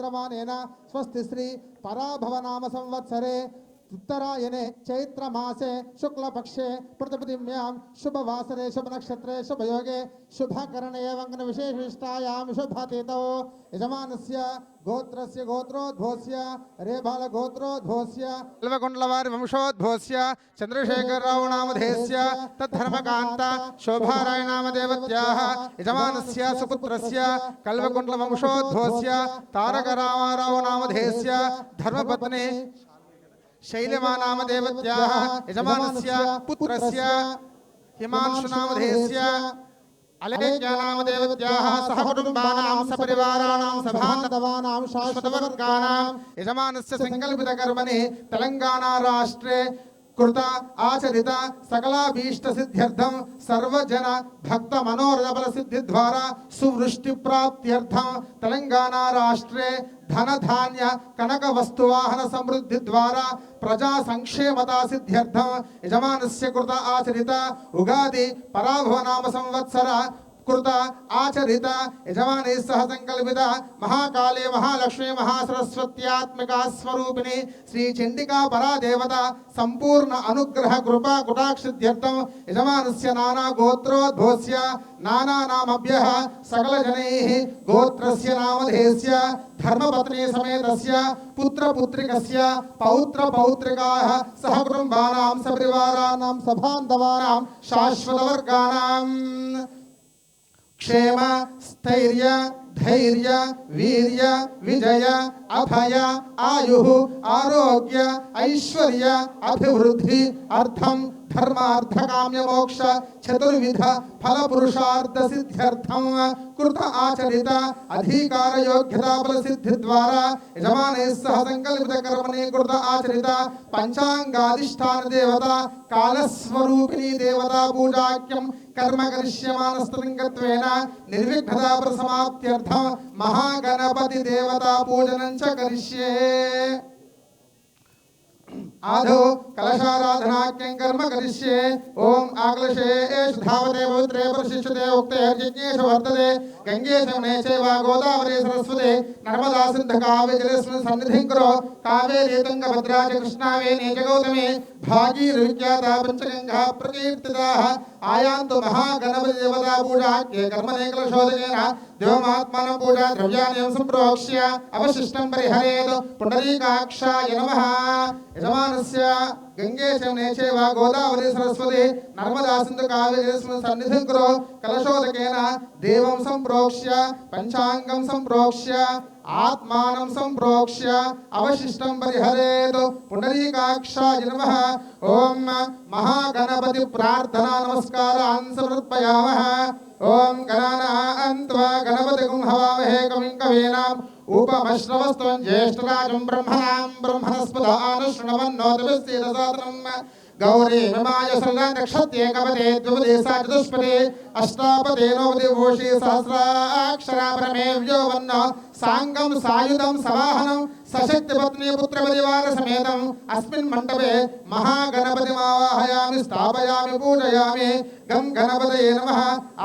भाद्रमानेन स्वस्ति श्री पराभवनाम संवत्सरे उत्तरायणे चैत्रमासे शुक्लपक्षे प्रतिपदिम्यां शुभवासरे शुभनक्षत्रे शुभयोगे शुभकरणे वङ्गनविशेषिष्टायां शुभतिथौ यजमानस्य गोत्रस्य गोत्रोद्भवस्य रेबालगोत्रोद्भवस्य कल्वकुण्डलवारि वंशोद्भवस्य चन्द्रशेखरराव नामधेयस्य तद्धर्मकान्त शोभाराय नामदेवत्याः यजमानस्य सुपुत्रस्य कल्वकुण्डलवंशोद्भवस्य तारकरामाराव नामधेयस्य धर्मपत्नी शैलमा नामदेवत्याः यजमानस्य पुत्रस्य हिमांशु नामधेयस्य अलेख्या नामदेवत्याः सहकुटुम्बानां सपरिवाराणां सभान्तवानां शाश्वतवर्गाणां यजमानस्य संकल्पितकर्मणि तेलंगाना राष्ट्रे कृत आचरित सकलाभीष्ट सिद्ध्यर्थं सर्वजन भक्त मनोरथ बल सिद्धि द्वारा सुवृष्टि प्राप्त्यर्थं तेलंगाना राष्ट्रे धन धान्य कनक वस्तुवाहन समृद्धि द्वारा प्रजा संक्षेमता सिद्ध्यर्थं यजमानस्य कृत आचरित उगादि पराभव नाम संवत्सर कृत आचरित यजमाने सह संकल्पित महाकाले महालक्ष्मी महासरस्वत्यात्मिका स्वरूपिणी श्री चंडिका परादेवता संपूर्ण अनुग्रह कृपा कुटाक्षित्यर्थं यजमानस्य नाना गोत्रोद्भवस्य नाना नामभ्यः सकल जनैः गोत्रस्य नामधेयस्य धर्मपत्नी समेतस्य पुत्र पुत्रिकस्य पौत्र पौत्रिकाः सहकुटुम्बानां सपरिवाराणां सभान्तवानां शाश्वतवर्गाणां क्षेम स्थैर्य धैर्य वीर्य विजय अभय आयुः आरोग्य ऐश्वर्य अभिवृद्धि अर्थम धर्मार्थ काम्य मोक्ष चतुर्विध फल पुरुषार्थ सिद्ध्यर्थं कृत आचरित अधिकार योग्यता बल सिद्धि द्वारा यजमाने सह संकल्पित कर्मणि कृत आचरित पंचांगाधिष्ठान देवता कालस्वरूपिणी देवता पूजाख्यं कर्म करिष्यमानस्तलिंगत्वेन निर्विघ्नता प्रसमाप्त्यर्थं महागणपति देवता पूजनं च करिष्ये। आधो कलशाराधनाख्यं कर्म करिष्ये। ओम आग्लशे एष धावते पवित्रे प्रशिष्यते उक्ते यज्ञेषु वर्तते गंगे शमने चैव गोदावरी सरस्वती नर्मदा सिन्धु कावेरी जलेऽस्मिन् सन्निधिं कुरु कावेरी तुङ्गभद्रा च कृष्णा वेणी च गौतमी भागीरथी पंचगंगा प्रकीर्तिताः आयान्तु महागणपति देवता पूजाख्ये कर्मणे कलशोदकेन देवमात्मानं पूजा द्रव्याणि सम्प्रोक्ष्य अवशिष्टं परिहरेत् पुण्डरीकाक्षाय नमः। यजमानस्य गंगे शमने चैव गोदावरी सरस्वती नर्मदा सिन्धु कावेरी सन्निधिं कुरु कलशोदकेन देवं सम्प्रोक्ष्य पंचांगं सम्प्रोक्ष्य आत्मानं सम्प्रोक्ष्य अवशिष्टं परिहरेत् पुण्डरीकाक्षाय नमः। ओम महागणपति प्रार्थना नमस्कारान् समर्पयामः। ओम गणानान्त्वा गणपतिगुं हवामहे कविं कवीनाम् उपमश्रवस्त्वं ज्येष्ठराजं ब्रह्मणां ब्रह्मणस्पद आनुष्णवन्नोतिभिस्सीदसादनं गौरी मिमाय नक्षत्रे कवते द्विपदे सा चतुष्पदे अष्टापदे नवपदे भूषि सहस्राक्षरा परमे व्योवन्न सांगं सायुधं सवाहनं सशक्ति पत्नी पुत्र परिवार समेतं अस्मिन् मंडपे महागणपतिमावाहयामि स्थापयामि पूजयामि। गं गणपतये नमः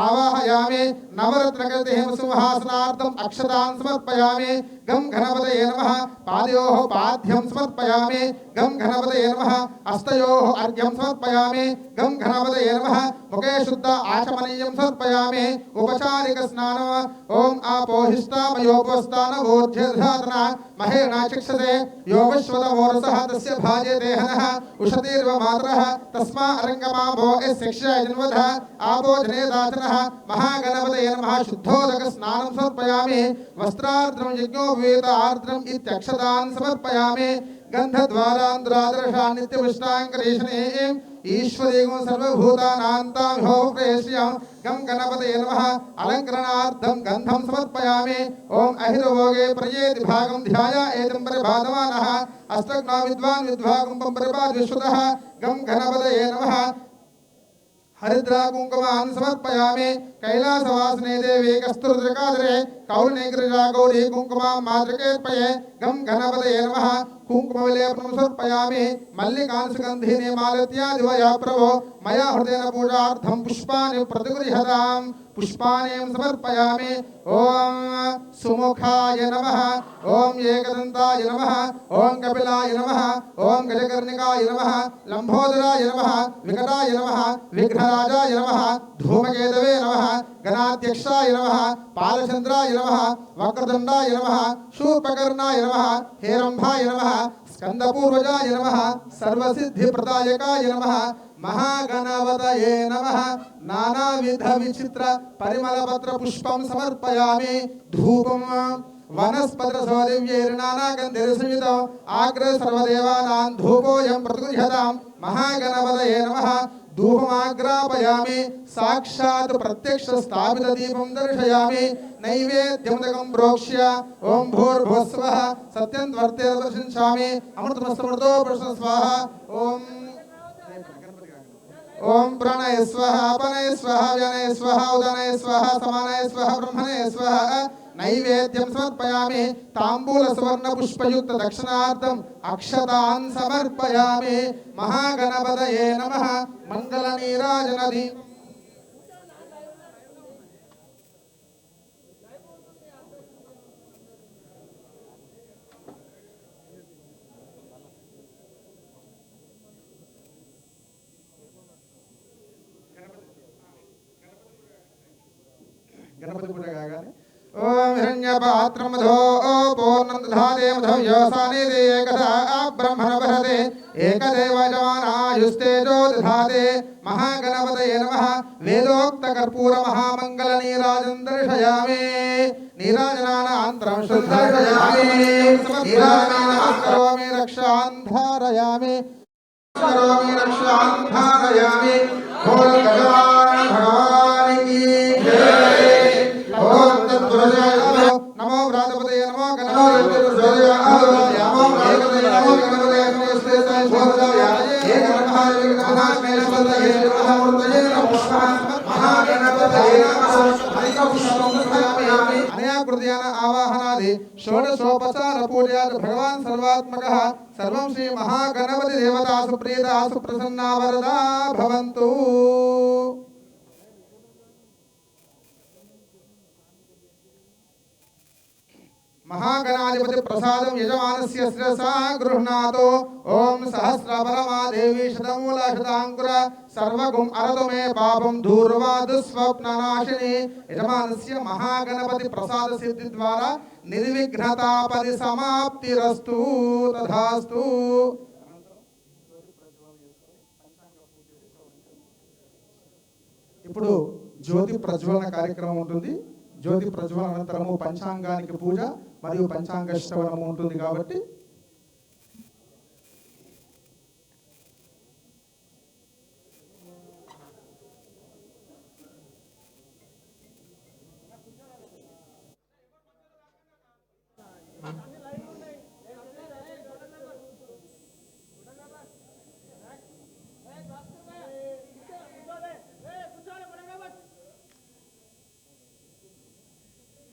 आवाहयामि नवरत्नकृतिं सिंहासनार्थम् अक्षतान् समर्पयामि। गं गणपतये नमः पादयोः पाद्यं समर्पयामि। गं गणपतये नमः हस्तयोः अर्घ्यं समर्पयामि। गं गणपतये नमः मुखे शुद्ध आचमनीयं समर्पयामि। उपचारिक स्नानम् ओम आपोहिष्टामयोपस्थानवोध्यधातना महेण चिक्षते योगश्वतमोरसः तस्य भाजे देहनः उषतीर्व मातरः तस्मा अरङ्गमाभो शिक्षा जन्मधः आपो जनेदाचनः। महागणपतये नमः शुद्धोदक स्नानं समर्पयामि। वस्त्रार्द्रं यज्ञोपवीत आर्द्रम् इत्यक्षतान् समर्पयामि। गन्धद्वारान्तरादर्शा नित्यपुष्टाङ्करेशनीं ईश्वरीगुं सर्वभूतानान्तां ह्यो प्रेष्यं। गं गणपतये नमः अलङ्करणार्थं गन्धं समर्पयामि। ओम अहिरभोगे प्रयेति भागं ध्याया एतं परिभाधमानः अष्टग्ना विद्वान् विद्भागं परिपादिष्वतः। गं गणपतये नमः हरिद्रा कुङ्कुमान् समर्पयामि। कैलासवासने देवी कस्तूरिकाधरे कौलनेग्रिजा गौरी कुंकुमा मातृकेर्पये गं गणपतये नमः कुंकुमविलेपनं समर्पयामि मल्लिकांशगन्धिनी मालत्यादिवया प्रभो मया हृदयेन पूजार्थं पुष्पाणि प्रतिगृह्यताम् पुष्पाणि समर्पयामि ओम सुमुखाय नमः ओम एकदन्ताय नमः ओम कपिलाय नमः ओम गजकर्णिकाय नमः लंबोदराय नमः विकटाय नमः विघ्नराजाय नमः धूमकेतवे नमः गणाध्यक्षाय नमः पालचंद्राय नमः वक्रतुंडाय नमः शूर्पकर्णाय नमः हेरंभाय नमः स्कंदपूर्वजाय नमः सर्वसिद्धिप्रदायकाय नमः महागणपतये नमः नानाविध विचित्र परिमलपत्र पुष्पं समर्पयामि धूपं वनस्पतिर्नानागन्धिर्संयुतो आग्रे सर्वदेवानां धूपोऽयं प्रतिगृह्यतां महागणपतये नमः धूपमाग्रापयामि साक्षात् प्रत्यक्ष स्थापित दीपं दर्शयामि नैवेद्यमुदकं प्रोक्ष्य ओम भूर्भुवस्वः सत्यं वर्ते दर्शयामि अमृतमस्तमृतो प्रश्न स्वाहा ओम प्रणय स्वाहा अपनय स्वाहा व्यनय स्वाहा उदनय स्वाहा समानय स्वाहा ब्रह्मणय स्वाहा नैवेद्यं समर्पयामि तांबूल सुवर्ण पुष्पयुक्त दक्षिणार्थम अक्षतान् समर्पयामि महागणपतये नमः मंगल नीराजनधि गणपति पूजा गाने ओम हिरण्यपात्रमधो पूर्णं दधाते मधव्योसाने दे एकदा ब्रह्मण भरते एकदेव जवानायुस्तेजो दधाते महागणपतये नमः वेदोक्त कर्पूर महामंगल नीराजनं दर्शयामि नीराजनानान्तरं शुद्धर्शयामि नीराजनानां करोमि रक्षां धारयामि बोल गजानन भगवान की जय ओम तत्पुरुषाय नमो व्रातपतये नमो गणपतये नमो गणपतये नमो गणपतये नमो स्तेताय बोधयामि हे गणपतये महामेश्वरये महामूर्तये नमः महागणपतये नमः अनया कृत्यान आवाहनादि षोडशोपचार पूजया भगवान् सर्वात्मकः सर्वं श्री महागणपति देवता सुप्रीता सुप्रसन्ना वरदा भवन्तु महागणाधिपति प्रसादं यजमानस्य शिरसा गृह्णातु ओम सहस्रपरमा देवी शतमूल शतांकुर सर्वगुम अरतु मे पापं दूर्वा दुःस्वप्ननाशिनी यजमानस्य महागणपति प्रसाद सिद्धि द्वारा निर्विघ्नता परिसमाप्तिरस्तु तथास्तु ఇప్పుడు జ్యోతి ప్రజ్వలన కార్యక్రమం ఉంటుంది జ్యోతి ప్రజ్వలన అనంతరము పంచాంగానికి పూజ మరియు పంచాంగ శ్రవణము ఉంటుంది కాబట్టి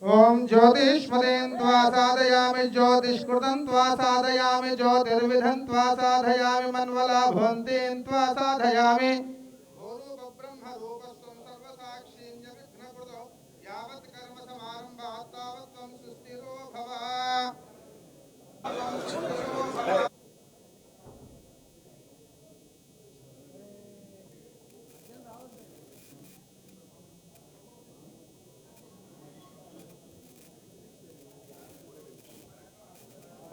ओम ज्योतिष्मदेन त्वा साधयामि ज्योतिष्कृतं त्वा साधयामि ज्योतिर्विधं त्वा साधयामि मन्वलाभवन्तीं त्वा साधयामि भूरूप ब्रह्म रूपस्त्वं सर्वसाक्षीं जगद्घ्नकृतो यावत् कर्म समारम्भात् तावत् त्वं सुस्थिरो भव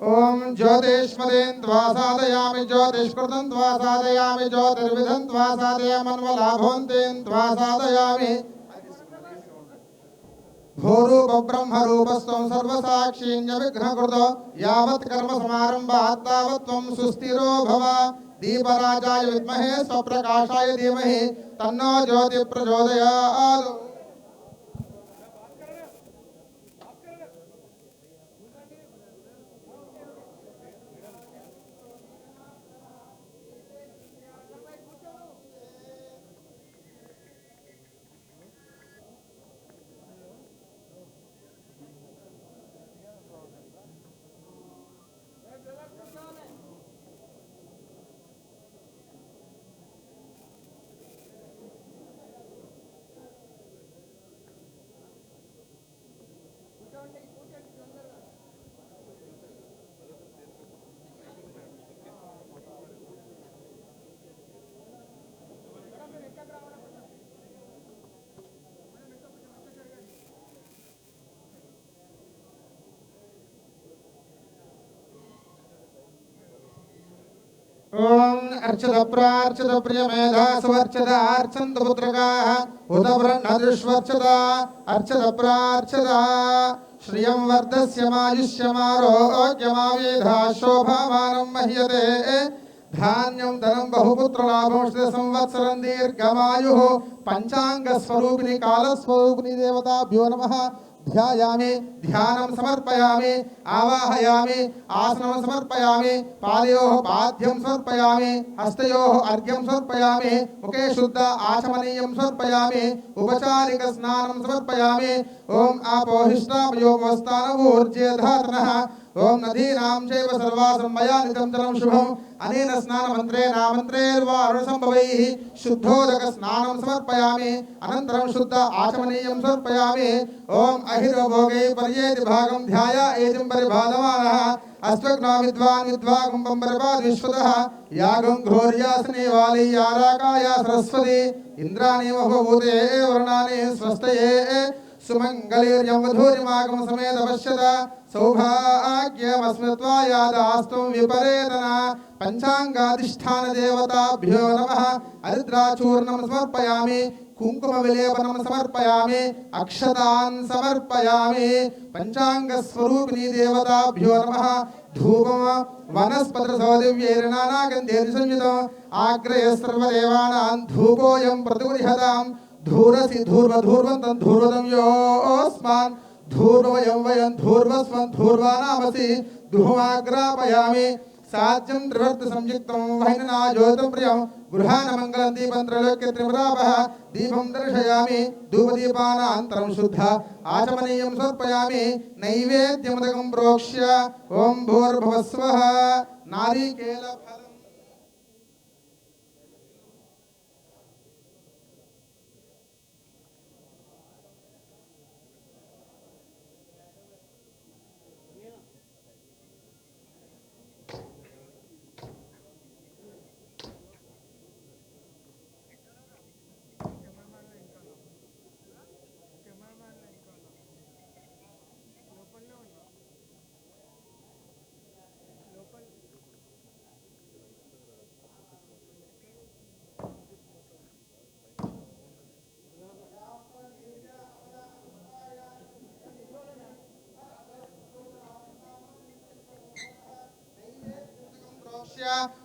ओम ज्योतिष्मदेन त्वा साधयामि ज्योतिष्कृतं त्वा साधयामि ज्योतिर्विधं त्वा साधयामि मन्वलाभवन्तीं त्वा साधयामि भूरूप ब्रह्म रूपस्त्वं सर्वसाक्षीं विघ्नकृतो यावत् कर्म समारम्भात् तावत् त्वं सुस्थिरो भव दीपराजाय विद्महे स्वप्रकाशाय धीमहि तन्नो ज्योतिः प्रचोदयात् ओम अर्चित प्रार्चित प्रियमेधा सुवर्चित अर्चन्त पुत्रकाः उत ब्रह्मदृष्वर्चित अर्चित प्रार्चित श्रियं वर्धस्यमायुष्यमारोग्यमावेधा शोभामानं मह्यते धान्यं धनं बहुपुत्रलाभं संवत्सरं दीर्घमायुः पंचांगस्वरूपिणी कालस्वरूपिणी देवताभ्यो नमः ध्यायामि ध्यानं समर्पयामि आवाहयामि आसनं समर्पयामि पादयोः पाद्यं समर्पयामि हस्तयोः अर्घ्यं समर्पयामि मुखे शुद्ध आचमनीयं समर्पयामि उपचारिक स्नानं समर्पयामि ओम आपोहिष्टामयोगोस्तानवूर्जे धातनः ओम नदीनां चैव सर्वासं मया नितं जलं शुभम् अनेन स्नानमन्त्रेण मन्त्रेर्वारुणसम्भवैः शुद्धोदक स्नानं समर्पयामि अनन्तरं शुद्ध आचमनीयं समर्पयामि ओम अहिरभोगे पर्येति भागं ध्याय एतिं परिबाधमानः अस्त्वग्नो विद्वान् विद्वागं परिपाद विश्वतः यागं घोर्यासने वाली याराकाय सरस्वती इन्द्राणि महोभूते वर्णानि स्वस्तये सुमंगलीर्यं वधूरिमागम समेत पश्यत सौभाग्यमस्मत्वायादास्त्वं विपरेतना पंचांगाधिष्ठान देवताभ्यो नमः हरिद्राचूर्णं समर्पयामि कुंकुम विलेपनं समर्पयामि अक्षतान् समर्पयामि पंचांग स्वरूपिणी देवताभ्यो नमः धूपम वनस्पति सौदिव्यैर्नानागन्धैः संयुतम् आग्रहे सर्वदेवानां धूपोऽयं प्रतिगृह्यताम् धूरसि धूर्वधूर्वन्तं धूर्वदं योऽस्मान् धूर्वयं वयं धूर्वस्वं धूर्वानामसि धूमाग्रापयामि साज्यं त्रिवर्त संयुक्तं वह्निना ज्योतिं प्रियं गृहाणमङ्गलं दीपं त्रैलोक्य त्रिपुरापः दीपं दर्शयामि धूपदीपानान्तरं शुद्ध आचमनीयं समर्पयामि नैवेद्यमुदकं प्रोक्ष्य ॐ भूर्भुवस्वः नारिकेलफलम्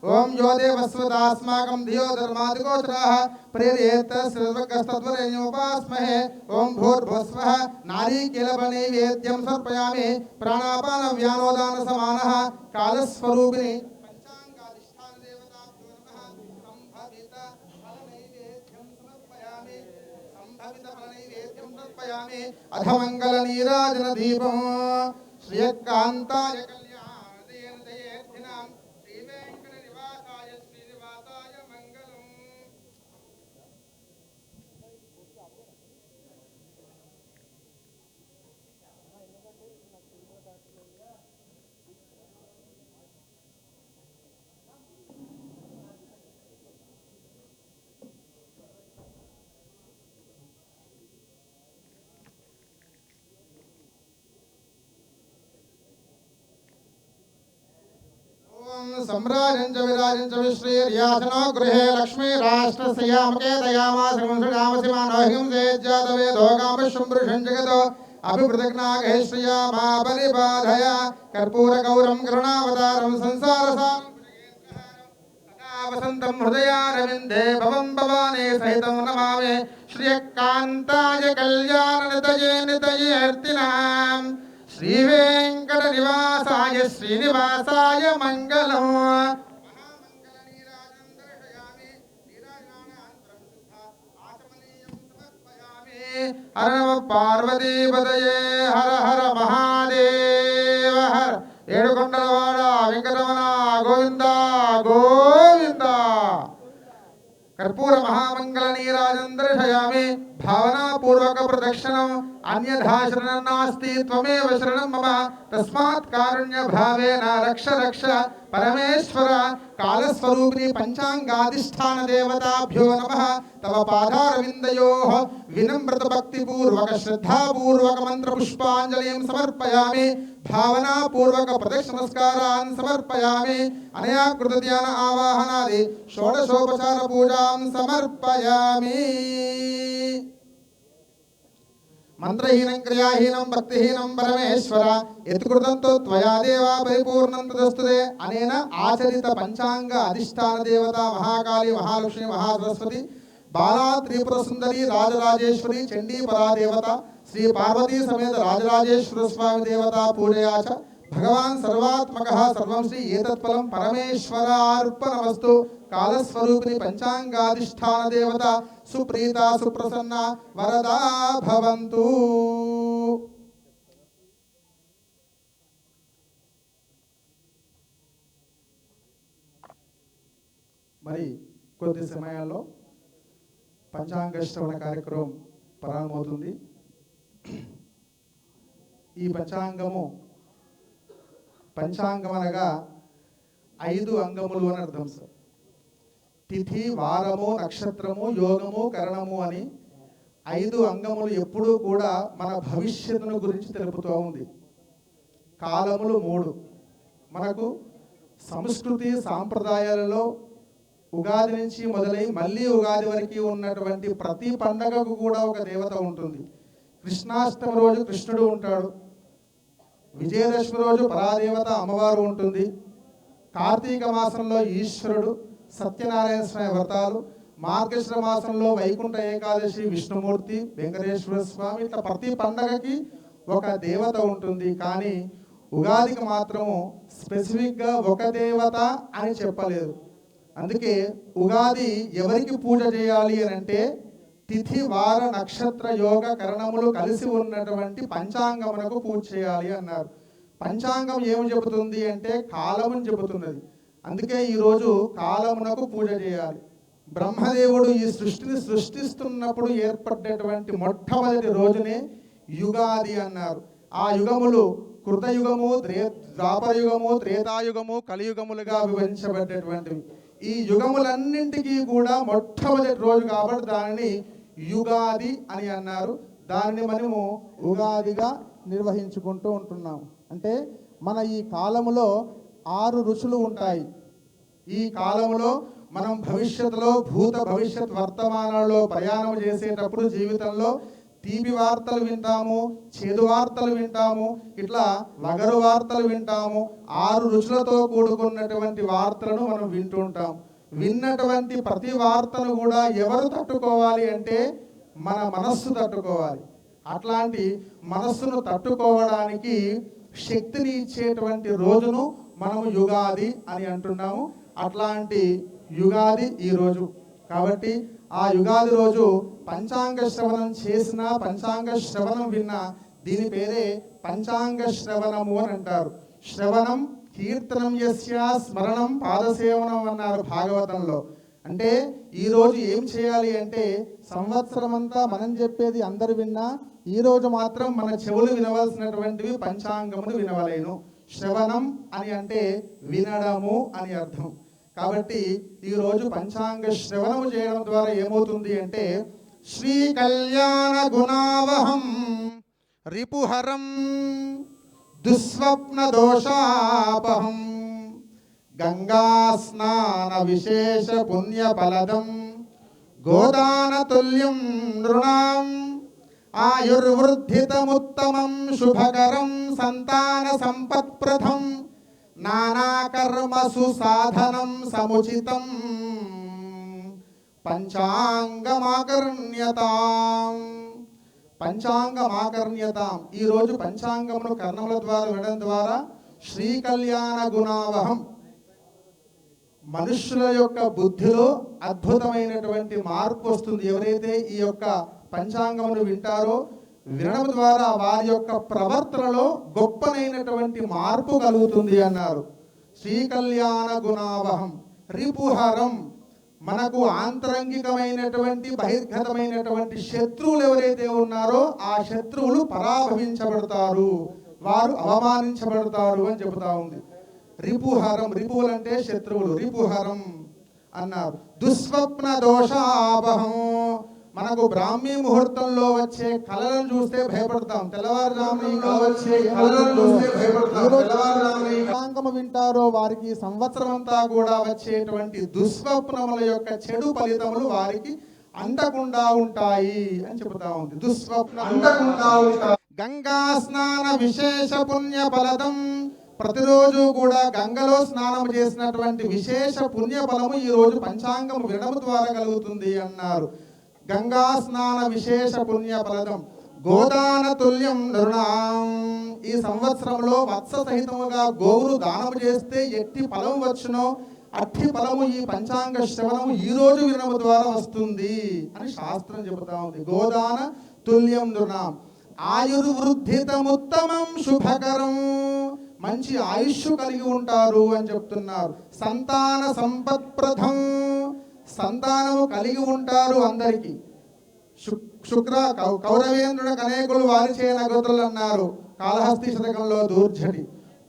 ओम यो देवस्वदास्माकं धियो धर्मादिगोचराः प्रेरयेत सर्वगस्तद्वरेण्योपास्महे ओम भूर्भुवस्वः नारीकेलफलनैवेद्यं समर्पयामि प्राणापान व्यानोदान समानः कालस्वरूपिणी पंचांगाधिष्ठान देवताभ्यो नमः संभवित फलनैवेद्यं समर्पयामि अधमंगल नीराजन दीपं श्रियकान्ताय सम्राजं च विराजं च विश्रीर्यासनो गृहे लक्ष्मी राष्ट्रस्यामके दयामाश्रमंसुरामसिमानोहिं सेज्जातवे दोगामशुम्भृशं जगतो अभिप्रतिज्ञागहे श्रियामा परिबाधया कर्पूरगौरं करुणावतारं संसारसारं वसन्तं हृदयारविन्दे भवं भवानी सहितं नमामि श्रियकान्ताय कल्याणनितये नितयेऽर्तिनाम् श्री वेंकट निवासाय श्रीनिवासाय मंगलम् हर नम पार्वती पदये हर हर महादेव हर ఏడుకొండలవాడ వెంకటరమణ గోవింద గోవింద कर्पूर महामंगल नीराजं दर्शयामि भावनापूर्वक प्रदक्षिणम् अन्यथा शरणं नास्ति त्वमेव शरणं मम तस्मात् कारुण्य भावेन रक्ष रक्ष परमेश्वर कालस्वरूपिणी पंचांगाधिष्ठान देवताभ्यो नमः तव पादारविन्दयोः विनम्रत भक्तिपूर्वक श्रद्धापूर्वक मंत्र पुष्पांजलिं समर्पयामि भावना पूर्वक प्रदक्षिण नमस्कारान् समर्पयामि अनया कृत ध्यान आवाहनादि षोडशोपचार पूजां समर्पयामि मंत्रहीनं क्रियाहीनं भक्तिहीनं परमेश्वर यत्कृतं तो त्वया देवा परिपूर्णं तदस्तुते अनेन आचरित पंचांग अधिष्ठान देवता महाकाली महालक्ष्मी महासरस्वती बाला त्रिपुर सुंदरी राजराजेश्वरी चंडी परा देवता श्री पार्वती समेत राजराजेश्वर स्वामी देवता पूजया च भगवान सर्वात्मकः सर्वं श्री एतत्फलं परमेश्वरार्पणमस्तु कालस्वरूपिणी पंचांगाधिष्ठान देवता सुप्रीता सुप्रसन्ना वरदा भवन्तु। మరి కొద్ది సమయాల్లో పంచాంగ శ్రవణ కార్యక్రమం ప్రారంభమవుతుంది. ఈ పంచాంగం అనగా 5 అంగములు అని అర్థం సార్. తిథి, వారము, నక్షత్రము, యోగము, కరణము అని 5 అంగములు ఎప్పుడూ కూడా మన భవిష్యత్తును గురించి తెలుపుతూ ఉంది. కాలములు 3. మనకు సంస్కృతి సాంప్రదాయాలలో ఉగాది నుంచి మొదలై మళ్ళీ ఉగాది వరకు ఉన్నటువంటి ప్రతి పండగకు కూడా ఒక దేవత ఉంటుంది. కృష్ణాష్టమి రోజు కృష్ణుడు ఉంటాడు. విజయదశమి రోజు పరాదేవత అమ్మవారు ఉంటుంది. కార్తీక మాసంలో ఈశ్వరుడు, సత్యనారాయణ స్వామి వ్రతాలు, మార్గశిర మాసంలో వైకుంఠ ఏకాదశి విష్ణుమూర్తి, వెంకటేశ్వర స్వామి, ఇట్లా ప్రతి పండగకి ఒక దేవత ఉంటుంది. కానీ ఉగాదికి మాత్రము స్పెసిఫిక్గా ఒక దేవత అని చెప్పలేదు. అందుకే ఉగాది ఎవరికి పూజ చేయాలి అని అంటే తిథి, వార, నక్షత్ర, యోగ, కరణములు కలిసి ఉన్నటువంటి పంచాంగమునకు పూజ చేయాలి అన్నారు. పంచాంగం ఏమి చెబుతుంది అంటే కాలమును చెబుతున్నది. అందుకే ఈరోజు కాలమునకు పూజ చేయాలి. బ్రహ్మదేవుడు ఈ సృష్టిని సృష్టిస్తున్నప్పుడు ఏర్పడ్డటువంటి మొట్టమొదటి రోజునే యుగాది అన్నారు. ఆ యుగములు కృతయుగము, ద్వాపరయుగము, త్రేతాయుగము, కలియుగములుగా విభజించబడ్డటువంటివి. ఈ యుగములన్నింటికీ కూడా మొట్టమొదటి రోజు కాబట్టి దానిని యుగాది అని అన్నారు. దానిని మనము ఉగాదిగా నిర్వహించుకుంటూ ఉంటున్నాం. అంటే మన ఈ కాలములో 6 ఋషులు ఉంటాయి. ఈ కాలంలో మనం భవిష్యత్తులో భూత భవిష్యత్ వర్తమానాల్లో ప్రయాణం చేసేటప్పుడు జీవితంలో తీపి వార్తలు వింటాము, చేదు వార్తలు వింటాము, ఇట్లా వగరు వార్తలు వింటాము. 6 రుచులతో కూడుకున్నటువంటి వార్తలను మనం వింటూ ఉంటాం. విన్నటువంటి ప్రతి వార్తను కూడా ఎవరు తట్టుకోవాలి అంటే మన మనస్సు తట్టుకోవాలి. అట్లాంటి మనస్సును తట్టుకోవడానికి శక్తిని ఇచ్చేటువంటి రోజును మనము యుగాది అని అంటున్నాము. అట్లాంటి యుగాది ఈ రోజు కాబట్టి ఆ యుగాది రోజు పంచాంగ శ్రవణం చేసిన, పంచాంగ శ్రవణం విన్నా దీని పేరే పంచాంగ శ్రవణము అని అంటారు. శ్రవణం కీర్తనం యస్య స్మరణం పాదసేవనం అన్నారు భాగవతంలో. అంటే ఈరోజు ఏం చేయాలి అంటే సంవత్సరం అంతా మనం చెప్పేది అందరు విన్నా ఈరోజు మాత్రం మన చెవులు వినవలసినటువంటివి పంచాంగమును వినవలేను. శ్రవణం అని అంటే వినడము అని అర్థం. కాబట్టి ఈరోజు పంచాంగ శ్రవణము చేయడం ద్వారా ఏమవుతుంది అంటే శ్రీ కళ్యాణ గుణావహం రిపుహరం దుస్వప్న దోషాపహం గంగా స్నాన విశేష పుణ్య ఫలదం గోదాన తుల్యం నృణాం ఆయుర్వృద్ధితముత్తమం శుభకరం సంతాన సంపత్ప్రదం నానాకర్మసు సాధనం సముచితం పంచాంగమాకర్ణ్యతాం. పంచాంగమాకర్ణ్యతాం. ఈరోజు పంచాంగమును కర్ణముల ద్వారా వినడం ద్వారా శ్రీ కళ్యాణ గుణావహం మనుష్యుల యొక్క బుద్ధిలో అద్భుతమైనటువంటి మార్పు వస్తుంది. ఎవరైతే ఈ యొక్క పంచాంగమును వింటారో వినడం ద్వారా వారి యొక్క ప్రవర్తనలో గొప్పనైనటువంటి మార్పు కలుగుతుంది అన్నారు. శ్రీ కళ్యాణ గుణావహం రిపుహరం మనకు ఆంతరంగికమైనటువంటి బహిర్గతమైనటువంటి శత్రువులు ఎవరైతే ఉన్నారో ఆ శత్రువులు పరాభవించబడతారు, వారు అవమానించబడతారు అని చెబుతా ఉంది. రిపుహరం, రిపువులు అంటే శత్రువులు, రిపుహరం అన్నారు. దుస్వప్న దోషాపహం, మనకు బ్రాహ్మీ ముహూర్తంలో వచ్చే కళలను చూస్తే భయపడతాం, తెల్లవారుజామున వచ్చే కళలను చూస్తే భయపడతాం. వింటారో వారికి సంవత్సరం అంతా కూడా వచ్చేటువంటి దుస్వప్నముల యొక్క చెడు ఫలితములు వారికి అంటకుండా ఉంటాయి అని చెబుతా ఉంది. దుస్వప్న అంటకుండా ఉంటాయి. గంగా స్నాన విశేష పుణ్య ఫలదం, ప్రతిరోజు కూడా గంగలో స్నానం చేసినటువంటి విశేష పుణ్య ఫలము ఈ రోజు పంచాంగం వినడం ద్వారా కలుగుతుంది అన్నారు. గంగా స్నాన విశేష పుణ్య ఫలదం గోదాన తుల్యం నృణాం, ఈ సంవత్సరంలో వత్స సహితముగా గోవులు దానము చేస్తే ఎట్టి ఫలం వచ్చునో అట్టి ఫలము ఈ పంచాంగ శ్రవణము ఈ రోజు వినడం ద్వారా వస్తుంది అని శాస్త్రం చెబుతా ఉంది. గోదాన తుల్యం నృణాం ఆయుర్వృద్ధితముత్తమం శుభకరం, మంచి ఆయుష్ కలిగి ఉంటారు అని చెప్తున్నారు. సంతాన సంపత్ప్రదం, సంతానము కలిగి ఉంటారు అందరికీ. శుక్ర కౌరవేంద్రుడికి అనేకులు వారి చేయనగతులు అన్నారు కాళహస్తి శతకంలో దూర్జటి.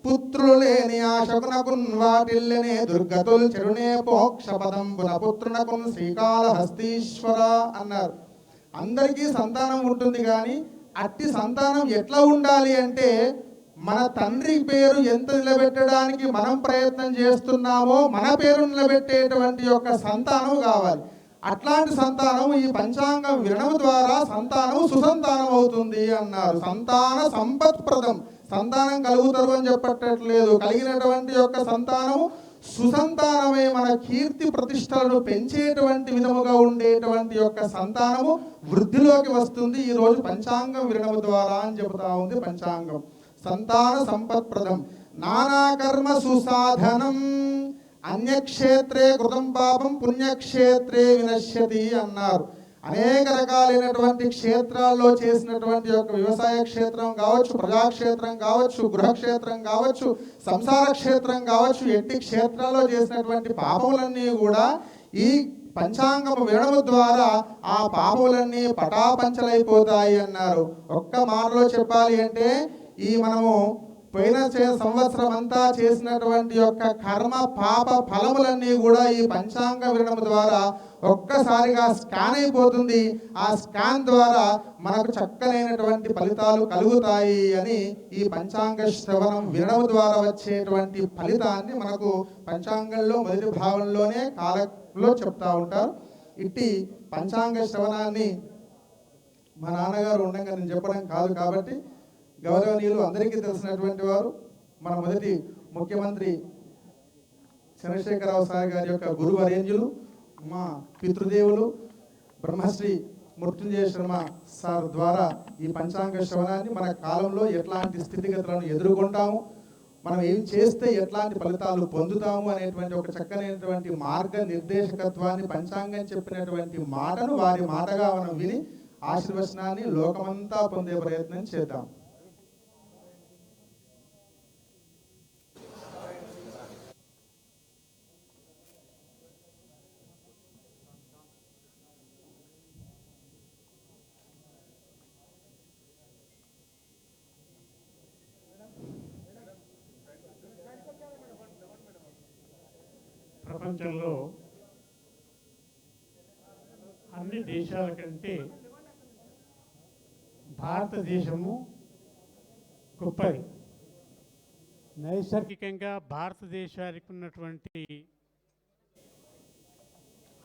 పుత్రులు లేని ఆ శకునకున్ వాటిల్లనే దుర్గతుల్ చెరునే పోక్షపదంబున పుత్రునకున్ శ్రీకాళహస్తీశ్వర అన్నారు. అందరికీ సంతానం ఉంటుంది, కానీ అట్టి సంతానం ఎట్లా ఉండాలి అంటే మన తండ్రి పేరు ఎంత నిలబెట్టడానికి మనం ప్రయత్నం చేస్తున్నామో మన పేరు నిలబెట్టేటువంటి యొక్క సంతానం కావాలి. అట్లాంటి సంతానం ఈ పంచాంగం వినడం ద్వారా సంతానం సుసంతానం అవుతుంది అన్నారు. సంతాన సంపత్ప్రదం, సంతానం కలుగుతారు అని చెప్పట్లేదు, కలిగినటువంటి యొక్క సంతానము సుసంతానమే మన కీర్తి ప్రతిష్టలను పెంచేటువంటి విధముగా ఉండేటువంటి యొక్క సంతానము వృద్ధిలోకి వస్తుంది ఈ రోజు పంచాంగం వినడం ద్వారా అని చెబుతా ఉంది పంచాంగం. సంతాన సంపత్ప్రదం నానాకర్మ సుసాధనం, అన్యక్షేత్రే కృతం పాపం పుణ్యక్షేత్రే వినశ్యతి అన్నారు. అనేక రకాలైనటువంటి క్షేత్రాల్లో చేసినటువంటి యొక్క వ్యవసాయ క్షేత్రం కావచ్చు, ప్రజాక్షేత్రం కావచ్చు, గృహక్షేత్రం కావచ్చు, సంసార క్షేత్రం కావచ్చు, ఎట్టి క్షేత్రాల్లో చేసినటువంటి పాపములన్నీ కూడా ఈ పంచాంగము వినడం ద్వారా ఆ పాపములన్నీ పటాపంచలైపోతాయి అన్నారు. ఒక్క మాటలో చెప్పాలి అంటే ఈ మనము పోయిన సంవత్సరం అంతా చేసినటువంటి యొక్క కర్మ పాప ఫలములన్నీ కూడా ఈ పంచాంగ వినడం ద్వారా ఒక్కసారిగా స్కాన్ అయిపోతుంది. ఆ స్కాన్ ద్వారా మనకు చక్కనైనటువంటి ఫలితాలు కలుగుతాయి అని ఈ పంచాంగ శ్రవణం వినడం ద్వారా వచ్చేటువంటి ఫలితాన్ని మనకు పంచాంగంలో మొదటి భాగంలోనే కాలంలో చెప్తా ఉంటారు. ఇట్టి పంచాంగ శ్రవణాన్ని మా నాన్నగారు ఉండగా నేను చెప్పడం కాదు కాబట్టి గౌరవనీయులు అందరికీ తెలిసినటువంటి వారు మన మొదటి ముఖ్యమంత్రి చంద్రశేఖరరావు సార్ గారి యొక్క గురువరేంజులు, మా పితృదేవులు బ్రహ్మశ్రీ మృత్యుంజయ శర్మ సార్ ద్వారా ఈ పంచాంగ శ్రవణాన్ని మన కాలంలో ఎట్లాంటి స్థితిగతులను ఎదుర్కొంటాము, మనం ఏం చేస్తే ఎట్లాంటి ఫలితాలు పొందుతాము అనేటువంటి ఒక చక్కనైనటువంటి మార్గ నిర్దేశకత్వాన్ని పంచాంగం చెప్పినటువంటి మాటను వారి మాటగా మనం విని ఆశీర్వచనాన్ని లోకమంతా పొందే ప్రయత్నం చేద్దాం. ప్రపంచంలో అన్ని దేశాల కంటే భారతదేశము గొప్పది. నైసర్గికంగా భారతదేశానికి ఉన్నటువంటి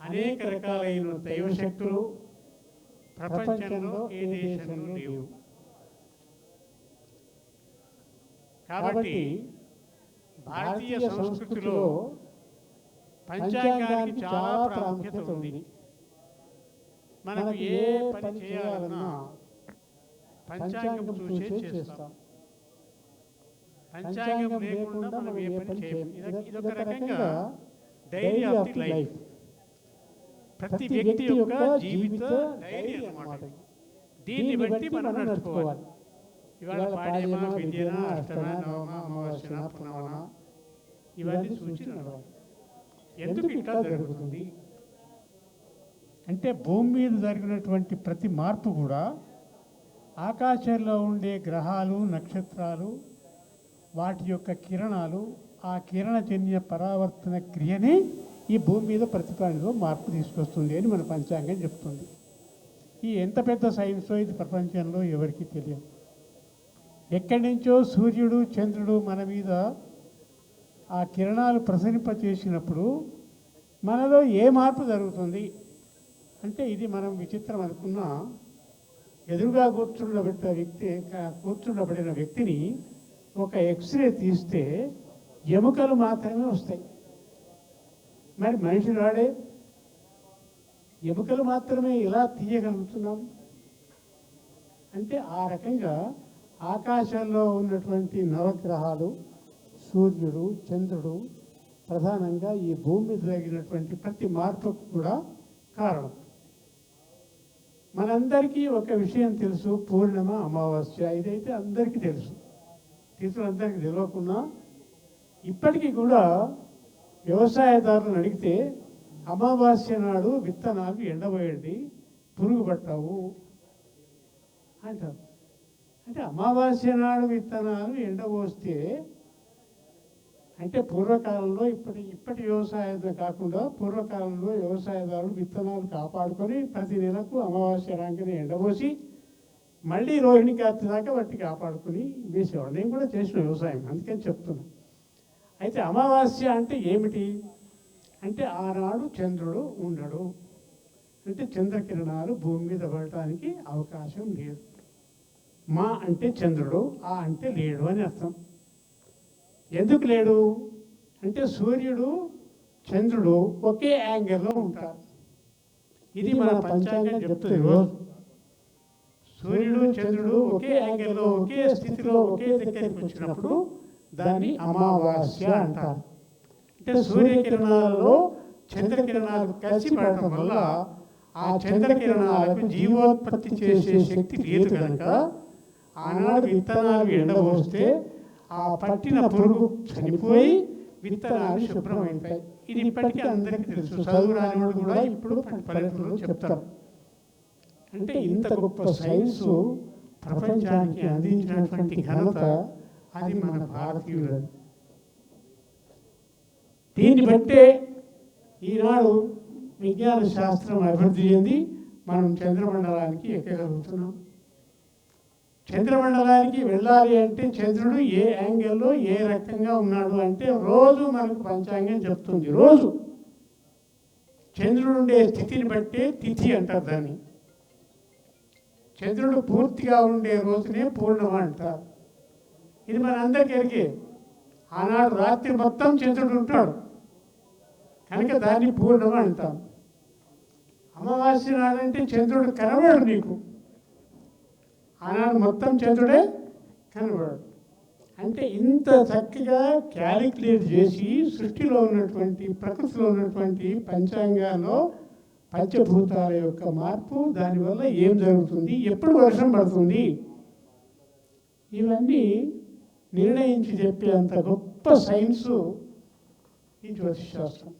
అనేక రకాలైన దైవశక్తులు ప్రపంచంలో ఏ దేశంలో లేవు. కాబట్టి భారతీయ సంస్కృతిలో పంచాంగానికి చాలా ప్రాముఖ్యత ఉంది. మనకు ఏ పని చేయాలన్నా పంచాంగం చూసే చేస్తాం. పంచాంగం లేకుండా మనం ఏ పని చేయం. ఇదొక రకంగా డైరీ ఆఫ్ ది లైఫ్, ప్రతి వ్యక్తి యొక్క జీవిత డైరీ అన్నమాట. దీన్ని బట్టి మనం నడుచుకోవాలి. ఇవాళ పాడ్యమ, విద్యన, అష్టమ, నవమ, అమావాస్యన, పునవన ఇవన్నీ చూసి నడవాలి. ఎందుకు ఇట్లా జరుగుతుంది, అంటే భూమి మీద జరిగినటువంటి ప్రతి మార్పు కూడా ఆకాశంలో ఉండే గ్రహాలు నక్షత్రాలు వాటి యొక్క కిరణాలు ఆ కిరణజన్య పరావర్తన క్రియనే ఈ భూమి మీద ప్రతిపాదిలో మార్పు తీసుకొస్తుంది అని మన పంచాంగం చెప్తుంది. ఈ ఎంత పెద్ద సైన్సో ఇది ప్రపంచంలో ఎవరికీ తెలియదు. ఎక్కడి నుంచో సూర్యుడు చంద్రుడు మన మీద ఆ కిరణాలు ప్రసరింపచేసినప్పుడు మనలో ఏ మార్పు జరుగుతుంది అంటే ఇది మనం విచిత్రం అనుకున్నా ఎదురుగా కూర్చుండబడిన వ్యక్తిని ఒక ఎక్స్రే తీస్తే ఎముకలు మాత్రమే వస్తాయి. మరి మనిషి రాడే ఎముకలు మాత్రమే ఎలా తీయగలుగుతున్నాం అంటే ఆ రకంగా ఆకాశంలో ఉన్నటువంటి నవగ్రహాలు సూర్యుడు చంద్రుడు ప్రధానంగా ఈ భూమి మీద జరిగినటువంటి ప్రతి మార్పుకు కూడా కారణం. మనందరికీ ఒక విషయం తెలుసు, పూర్ణిమ అమావాస్య. ఇదైతే అందరికీ తెలుసు, తిథులందరికీ తెలియకున్నా ఇప్పటికీ కూడా వ్యవసాయదారులను అడిగితే అమావాస్య నాడు విత్తనాలు ఎండబోయండి పురుగు పట్టవు అంటారు. అంటే అమావాస్య నాడు విత్తనాలు ఎండబోస్తే అంటే పూర్వకాలంలో ఇప్పటి వ్యవసాయం కాకుండా పూర్వకాలంలో వ్యవసాయదారులు విత్తనాలు కాపాడుకొని ప్రతి నెలకు అమావాస్య రాగానే ఎండబోసి మళ్ళీ రోహిణి కార్తె దాకా వాటిని కాపాడుకొని వేసేవాడు. నేను కూడా చేసిన వ్యవసాయం, అందుకని చెప్తున్నాను. అయితే అమావాస్య అంటే ఏమిటి అంటే ఆనాడు చంద్రుడు ఉండడు, అంటే చంద్రకిరణాలు భూమి మీద పడటానికి అవకాశం లేదు. మా అంటే చంద్రుడు, ఆ అంటే లేడు అని అర్థం. ఎందుకు లేడు అంటే సూర్యుడు చంద్రుడు ఒకే యాంగిల్లో ఉంటారు. ఇది మన పంచాంగం చెప్తుంది. రోజు సూర్యుడు చంద్రుడు ఒకే యాంగిల్లో ఒకే స్థితిలో ఒకే దగ్గరికి వచ్చినప్పుడు దాన్ని అమావాస్య అంటారు. అంటే సూర్యకిరణాలలో చంద్రకిరణాలు కలిసి పడటం వల్ల ఆ చంద్రకిరణాలకు జీవోత్పత్తి చేసే శక్తి లేదు కనుక ఆనాడు విత్తనాలు ఎండబోస్తే ఆ పట్టిన పురుగు చనిపోయి విత్తనాలు శుభ్రమవుతాయి. ఇది ఇప్పటికీ అందరికీ తెలుసు, చదువు రానివాడు కూడా ఇప్పుడు పల్లెటూరులో చెప్తారు. అంటే ఇంత గొప్ప సైన్సు ప్రపంచానికి అందించినటువంటి ఘనత అది మన భారతీయులది. దీన్ని బట్టే ఈనాడు విజ్ఞాన శాస్త్రం అభివృద్ధి చెంది మనం చంద్రమండలానికి ఎక్కగలుగుతున్నాం. చంద్రమండలానికి వెళ్ళాలి అంటే చంద్రుడు ఏ యాంగిల్లో ఏ రకంగా ఉన్నాడు అంటే రోజు మనకు పంచాంగం చెప్తుంది. రోజు చంద్రుడు ఉండే స్థితిని బట్టే తిథి అంటారు దాన్ని. చంద్రుడు పూర్తిగా ఉండే రోజునే పూర్ణిమ అంటారు. ఇది మన అందరికీ ఎరిగే. ఆనాడు రాత్రి మొత్తం చంద్రుడు ఉంటాడు కనుక దాన్ని పూర్ణిమ అంటాం. అమావాస్య నాడంటే చంద్రుడు కనబడు నీకు, ఆనాడు మొత్తం చంద్రుడే కనబడు. అంటే ఇంత చక్కగా క్యాలిక్యులేట్ చేసి సృష్టిలో ఉన్నటువంటి ప్రకృతిలో ఉన్నటువంటి పంచాంగాల్లో పంచభూతాల యొక్క మార్పు, దానివల్ల ఏం జరుగుతుంది, ఎప్పుడు వర్షం పడుతుంది, ఇవన్నీ నిర్ణయించి చెప్పే అంత గొప్ప సైన్సు ఈ జ్యోతిషశాస్త్రం.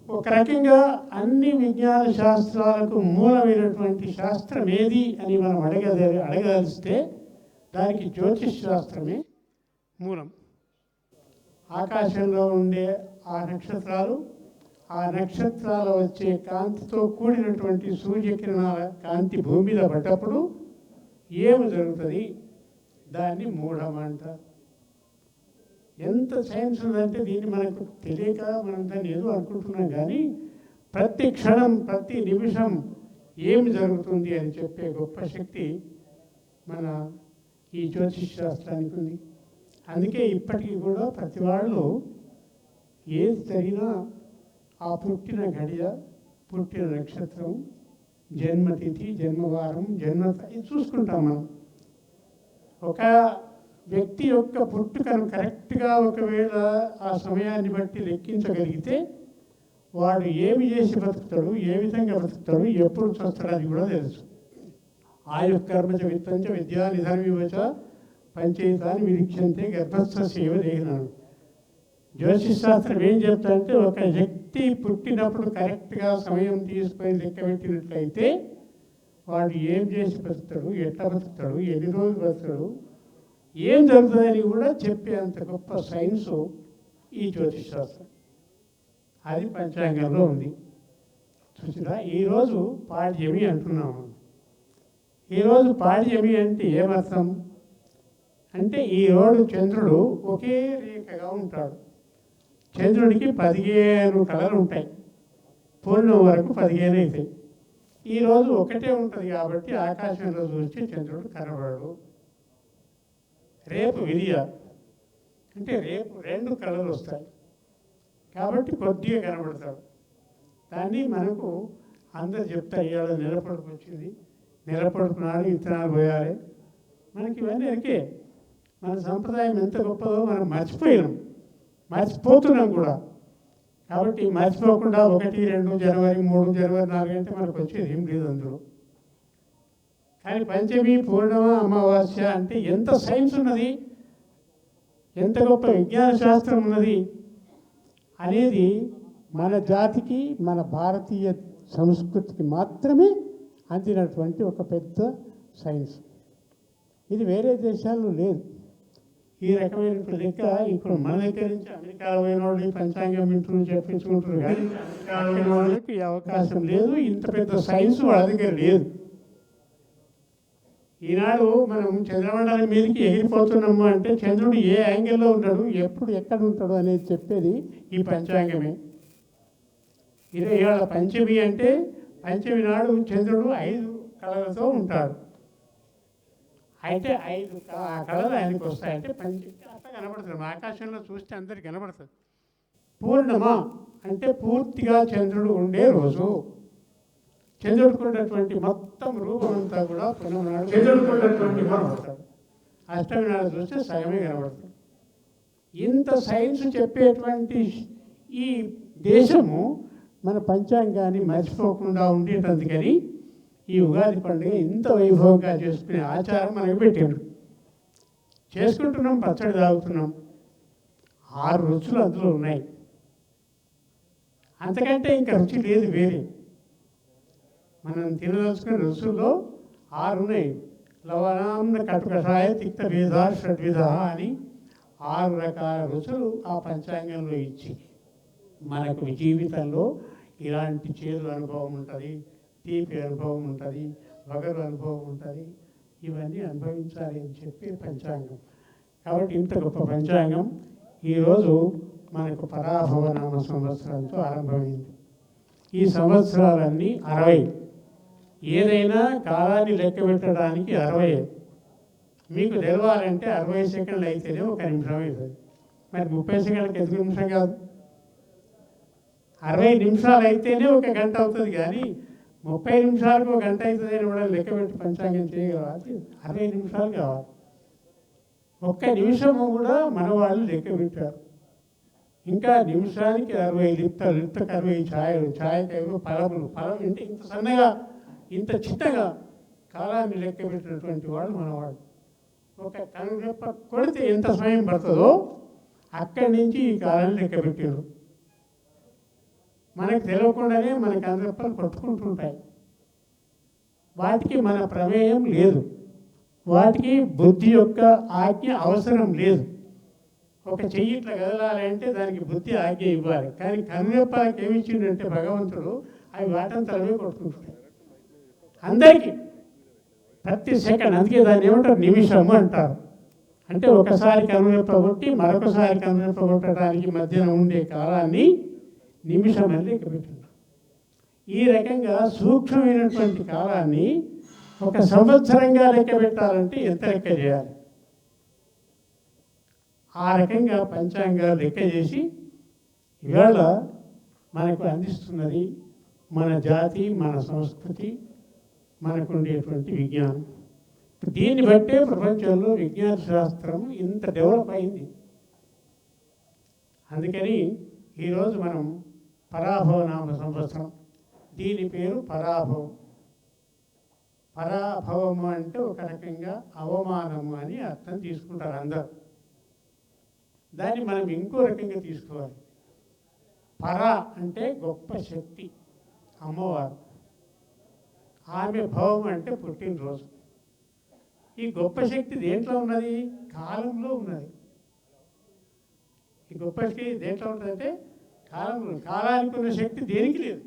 ఒక రకంగా అన్ని విజ్ఞాన శాస్త్రాలకు మూలమైనటువంటి శాస్త్రం ఏది అని మనం అడగదలిస్తే దానికి జ్యోతిష్ శాస్త్రమే మూలం. ఆకాశంలో ఉండే ఆ నక్షత్రాలు, ఆ నక్షత్రాలు వచ్చే కాంతితో కూడినటువంటి సూర్యకిరణాల కాంతి భూమి మీద పడ్డప్పుడు ఏమి జరుగుతుంది, దాన్ని మూఢం అంటారు. ఎంత సైన్స్ ఉందంటే దీన్ని మనకు తెలియక మనం దాన్ని ఏదో అనుకుంటున్నాం, కానీ ప్రతి క్షణం ప్రతి నిమిషం ఏమి జరుగుతుంది అని చెప్పే గొప్ప శక్తి మన ఈ జ్యోతిష్ శాస్త్రానికి ఉంది. అందుకే ఇప్పటికీ కూడా ప్రతి వాళ్ళు ఏది జరిగినా ఆ పుట్టిన గడియ, పుట్టిన నక్షత్రం, జన్మతిథి, జన్మవారం, ఇది చూసుకుంటాం మనం. ఒక వ్యక్తి యొక్క పుట్టుకను కరెక్ట్గా ఒకవేళ ఆ సమయాన్ని బట్టి లెక్కించగలిగితే వాడు ఏమి చేసి బతుకుతాడు, ఏ విధంగా బతుకుతాడు, ఎప్పుడు చూస్తాడు అది కూడా తెలుసు. ఆయుఃకర్మచ విత్తంచ విద్యా నిధనమివచ పంచయితాన్ని విరీక్షంతే గర్భస్థ సేవ దేహినాడు. జ్యోతిష్ శాస్త్రం ఏం చెప్తారంటే ఒక వ్యక్తి పుట్టినప్పుడు కరెక్ట్గా సమయం తీసుకొని లెక్క పెట్టినట్లయితే వాడు ఏం చేసి బతుకుతాడు, ఎట్లా బతుకుతాడు, ఎన్ని రోజులు బతుకుతాడు, ఏం జరుగుతుందని కూడా చెప్పేంత గొప్ప సైన్సు ఈ జ్యోతిష్ శాస్త్రం. అది పంచాంగంలో ఉంది. చూసిరా, ఈరోజు పాడ్యమి అంటున్నాము. ఈరోజు పాడ్యమి అంటే ఏమర్థం అంటే ఈరోజు చంద్రుడు ఒకే రేఖగా ఉంటాడు. చంద్రుడికి 15 కళలు ఉంటాయి. పూర్ణం వరకు 15 అవుతాయి. ఈరోజు ఒకటే ఉంటుంది కాబట్టి ఆకాశంలో చూస్తే చంద్రుడు కనబడడు. రేపు విరియ అంటే రేపు 2 కళలు వస్తాయి కాబట్టి కొద్దిగా కనబడతాడు. దాన్ని మనకు అందరు చెప్తారు, ఇవాళ నిలబడుకు వచ్చింది, నిలబడుకున్నాడు, విత్తనాలు పోయాలి. మనకి ఇవన్నీ ఎరికే. మన సంప్రదాయం ఎంత గొప్పదో మనం మర్చిపోతున్నాం కూడా. కాబట్టి మర్చిపోకుండా 1, 2 జనవరి, 3 జనవరి, 4 అంటే మనకు వచ్చేది ఏం లేదు అందులో. కానీ పంచమి, పూర్ణమ, అమావాస్య అంటే ఎంత సైన్స్ ఉన్నది, ఎంత గొప్ప విజ్ఞాన శాస్త్రం ఉన్నది అనేది మన జాతికి, మన భారతీయ సంస్కృతికి మాత్రమే అందినటువంటి ఒక పెద్ద సైన్స్. ఇది వేరే దేశాల్లో లేదు. ఈ రకమైన లెక్క ఇప్పుడు మన దగ్గర నుంచి అమెరికాలో పోయిన వాళ్ళు పంచాంగం వింటూ చెప్పించుకుంటారు, కానీ వాళ్ళకి ఈ అవకాశం లేదు. ఇంత పెద్ద సైన్స్ వాళ్ళ దగ్గర లేదు. ఈనాడు మనం చంద్రమండలం మీదకి ఎగిరిపోతున్నాము అంటే చంద్రుడు ఏ యాంగిల్లో ఉంటాడు, ఎప్పుడు ఎక్కడ ఉంటాడు అనేది చెప్పేది ఈ పంచాంగమే. ఇవాళ పంచమి అంటే పంచమి నాడు చంద్రుడు 5 కళలతో ఉంటాడు. అయితే 5 కళలు ఆయనకు వస్తాయంటే పంచమి అట్లా కనబడుతుంది. ఆకాశంలో చూస్తే అందరికి కనబడుతుంది. పూర్ణమ అంటే పూర్తిగా చంద్రుడు ఉండే రోజు. చంద్రుడికి ఉన్నటువంటి మొత్తం రూపం అంతా కూడా పునర్నాడు చంద్రుడికి ఉన్నటువంటి కనబడతాడు. అష్టమి నాడు చూస్తే సగమే కనబడుతుంది. ఇంత సైన్స్ చెప్పేటువంటి ఈ దేశము మన పంచాంగాన్ని మర్చిపోకుండా ఉండేటందుకని ఈ ఉగాది పండుగ ఇంత వైభవంగా చేసుకునే ఆచారం మనకు పెట్టాడు. చేసుకుంటున్నాం, పచ్చడి తాగుతున్నాం. 6 రుచులు అందులో ఉన్నాయి. అంతకంటే ఇంకా రుచి లేదు వేరే. మనం తినదలుచుకునే రుచుల్లో 6 ఉన్నాయి. లవణాంన కటుకషాయ తిక్త భేద షడ్విధ అని 6 రకాల రుచులు ఆ పంచాంగంలో ఇచ్చి మనకు జీవితంలో ఇలాంటి చేదు అనుభవం ఉంటుంది, తీపి అనుభవం ఉంటుంది, వగరు అనుభవం ఉంటుంది. ఇవన్నీ అనుభవించాలి అని చెప్పి పంచాంగం. కాబట్టి ఇంత గొప్ప పంచాంగం ఈరోజు మనకు పరాభవనామ సంవత్సరంతో ఆరంభమైంది. ఈ సంవత్సరాలన్నీ 60. ఏదైనా కాలాన్ని లెక్క పెట్టడానికి 60. మీకు తెలవాలంటే 60 సెకండ్లు అయితేనే 1 నిమిషం అవుతుంది. మరి 30 సెకండ్లకి 1 నిమిషం కాదు. 60 నిమిషాలు అయితేనే 1 గంట అవుతుంది. కానీ 30 నిమిషాలకు 1 గంట అవుతుంది అని కూడా లెక్క పెట్టి పంచాంగం చేయగలవాలి. 60 నిమిషాలు కావాలి. 1 నిమిషము కూడా మన వాళ్ళు లెక్క పెట్టారు. ఇంకా నిమిషానికి 60 లిప్తలు, లిప్తకు 60 ఛాయలు, ఛాయకు పలములు, పలం అంటే ఇంత సన్నగా ఇంత చిత్తగా కాలాన్ని లెక్క పెట్టినటువంటి వాళ్ళు మనవాళ్ళు. ఒక కనురెప్ప కొడితే ఎంత సమయం పడుతుందో అక్కడి నుంచి ఈ కాలాన్ని లెక్క పెట్టారు. మనకు తెలియకుండానే మన కనురెప్పలు కొట్టుకుంటుంటాయి. వాటికి మన ప్రమేయం లేదు. వాటికి బుద్ధి యొక్క ఆజ్ఞ అవసరం లేదు. ఒక చెయ్యి ఇట్లా కదలాలంటే దానికి బుద్ధి ఆజ్ఞ ఇవ్వాలి. కానీ కనురెప్పకి ఏమి ఇచ్చిందంటే భగవంతుడు అవి వాటంతలమే కొట్టుకుంటున్నాయి అందరికీ ప్రతి సెకండ్. అందుకే దాన్ని ఏమంటారు, నిమిషము అంటారు. అంటే ఒకసారి కనురెప్ప కొట్టి మరొకసారి కనురెప్ప కొట్టడానికి మధ్యన ఉండే కాలాన్ని నిమిషం అని లెక్క పెట్టున్నారు. ఈ రకంగా సూక్ష్మమైనటువంటి కాలాన్ని 1 సంవత్సరంగా లెక్క పెట్టాలంటే ఎంత లెక్క చేయాలి? ఆ రకంగా పంచాంగాలు లెక్క చేసి ఇవాళ మనకు అందిస్తున్నది మన జాతి, మన సంస్కృతి, మనకు ఉండేటువంటి విజ్ఞానం. దీన్ని బట్టే ప్రపంచంలో విజ్ఞాన శాస్త్రం ఇంత డెవలప్ అయింది. అందుకని ఈరోజు మనం పరాభవనామ సంవత్సరం, దీని పేరు పరాభవం. పరాభవము అంటే ఒక రకంగా అవమానము అని అర్థం తీసుకుంటారు అందరు. దాన్ని మనం ఇంకో రకంగా తీసుకోవాలి. పర అంటే గొప్ప శక్తి, అమ్మవారు. ఆమె భవం అంటే పుట్టినరోజు. ఈ గొప్ప శక్తి దేంట్లో ఉన్నది? కాలంలో ఉన్నది. ఈ గొప్ప శక్తి దేంట్లో ఉన్నదంటే కాలంలో. కాలానికి ఉన్న శక్తి దేనికి లేదు.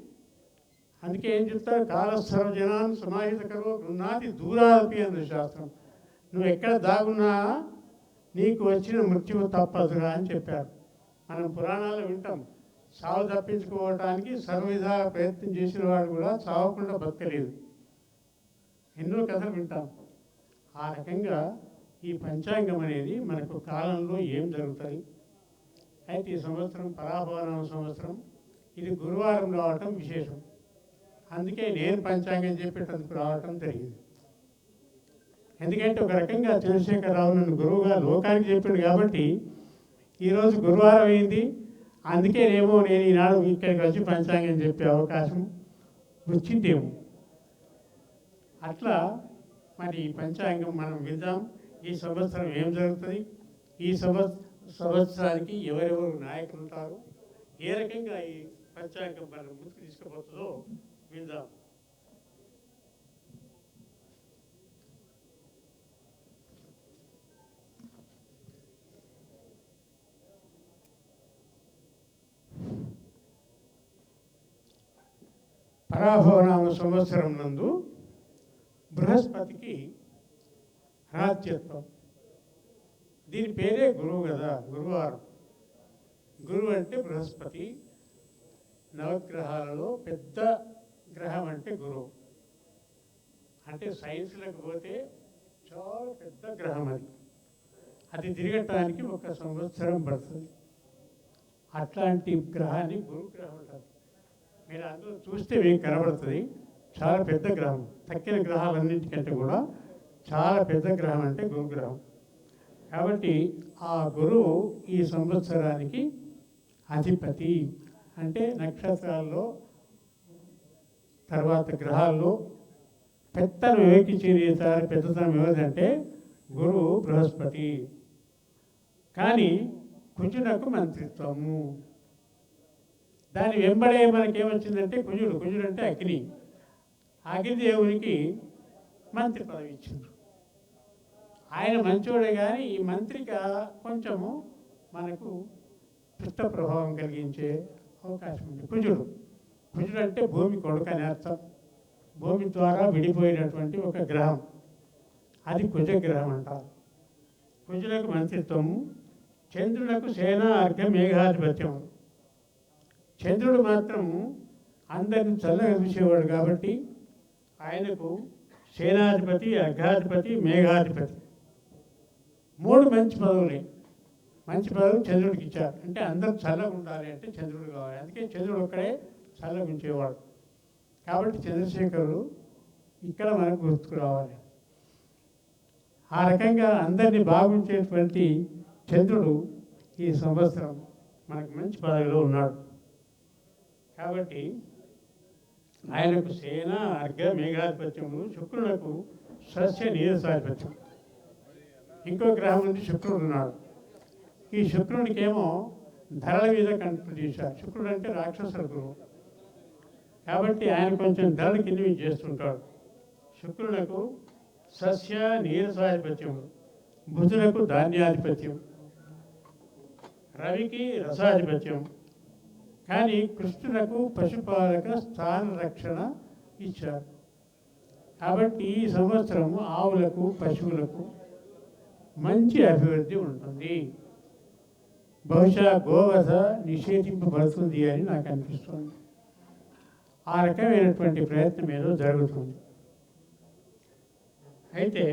అందుకే ఏం చెప్తారు? కాలసర్వజనాన్ని సమాహిత కరో గృహ్ణాతి దూరాపి అన్న శాస్త్రం. నువ్వు ఎక్కడ దాగున్నా నీకు వచ్చిన మృత్యువు తప్పదురా అని చెప్పారు. మనం పురాణాలు వింటాం. సావు తప్పించుకోవడానికి సర్వవిధాల ప్రయత్నం చేసిన వాడు కూడా చావకుండా బతకలేదు. ఎన్నో కథలు వింటాం. ఆ రకంగా ఈ పంచాంగం అనేది మనకు కాలంలో ఏం జరుగుతాయి. అయితే ఈ సంవత్సరం పరాభవనామ సంవత్సరం, ఇది గురువారం రావటం విశేషం. అందుకే నేను పంచాంగం చెప్పేటందుకు రావటం జరిగింది. ఎందుకంటే ఒక రకంగా చంద్రశేఖరరావు నన్ను గురువుగా లోకానికి చెప్పాడు కాబట్టి ఈరోజు గురువారం అయింది. అందుకేనేమో నేను ఈనాడు ఇక్కడికి వచ్చి పంచాంగం చెప్పే అవకాశం వచ్చిందేమో. అట్లా మరి ఈ పంచాంగం మనం విందాం. ఈ సంవత్సరం ఏం జరుగుతుంది, ఈ సంవత్సరానికి ఎవరెవరు నాయకులు ఉంటారు, ఏ రకంగా ఈ పంచాంగం మనం ముందుకు తీసుకుపోతుందో విందాం. పరాభవనామ సంవత్సరం నందు బృహస్పతికి రాజ్యత్వం. దీని పేరే గురువు కదా, గురువారం. గురువు అంటే బృహస్పతి. నవగ్రహాలలో పెద్ద గ్రహం అంటే గురువు. అంటే సైన్స్లకు పోతే చాలా పెద్ద గ్రహం అది. అది తిరగటానికి ఒక సంవత్సరం పడుతుంది. అట్లాంటి గ్రహాన్ని గురుగ్రహం అంటారు. మీరు అందరూ చూస్తే మీకు కనబడుతుంది. చాలా పెద్ద గ్రహం, తక్కిన గ్రహాలన్నింటికంటే కూడా చాలా పెద్ద గ్రహం అంటే గురుగ్రహం. కాబట్టి ఆ గురువు ఈ సంవత్సరానికి అధిపతి. అంటే నక్షత్రాల్లో తర్వాత గ్రహాల్లో పెద్దను ఎవరికి చేస్తారు, పెద్దతనం ఎవరిదంటే గురువు బృహస్పతి. కానీ కుజునకు మంత్రిత్వము. దాని వెంబడే మనకేమొచ్చిందంటే కుజుడు. కుజుడు అంటే అగ్ని. అగ్నిదేవునికి మంత్రి పదవి ఇచ్చింది. ఆయన మంచోడే కానీ ఈ మంత్రిక కొంచెము మనకు దుష్ట ప్రభావం కలిగించే అవకాశం ఉంది. కుజుడు. కుజుడు అంటే భూమి కొడుకు అని అర్థం. భూమి ద్వారా విడిపోయినటువంటి ఒక గ్రహం, అది కుజగ్రహం అంటారు. కుజులకు మంత్రిత్వము. చంద్రులకు సేన అర్ఘ మేఘాధిపత్యం. చంద్రుడు మాత్రం అందరిని చల్లగా చూసేవాడు కాబట్టి ఆయనకు సేనాధిపతి, అర్ఘాధిపతి, మేఘాధిపతి మూడు మంచి పదవులే. మంచి పదవులు చంద్రుడికి ఇచ్చారు. అంటే అందరూ చల్లగా ఉండాలి అంటే చంద్రుడు కావాలి. అందుకే చంద్రుడు ఒక్కడే చల్లగా ఉంచేవాడు. కాబట్టి చంద్రశేఖరుడు ఇక్కడ మనకు గుర్తుకు రావాలి. ఆ రకంగా అందరినీ బాగుంచేటువంటి చంద్రుడు ఈ సంవత్సరం మనకు మంచి పదవిలో ఉన్నాడు. కాబట్టి ఆయనకు సేన అర్ఘ మేఘాధిపత్యములు. శుక్రులకు సస్య నీరసాధిపత్యం. ఇంకో గ్రహం నుండి శుక్రుడు ఉన్నాడు. ఈ శుక్రునికేమో ధరల మీద కంట్రోల్ చేశారు. శుక్రుడు అంటే రాక్షసుల గురువు కాబట్టి ఆయన కొంచెం ధరలు కింది చేస్తుంటాడు. శుక్రులకు సస్య నీరసాధిపత్యము. బుధులకు ధాన్యాధిపత్యం. రవికి రసాధిపత్యం. కానీ కృష్ణులకు పశుపాలక స్థాన రక్షణ ఇచ్చారు. కాబట్టి ఈ సంవత్సరం ఆవులకు, పశువులకు మంచి అభివృద్ధి ఉంటుంది. బహుశా గోవధ నిషేధింపబడుతుంది అని నాకు అనిపిస్తుంది. ఆ రకమైనటువంటి ప్రయత్నం ఏదో జరుగుతుంది. అయితే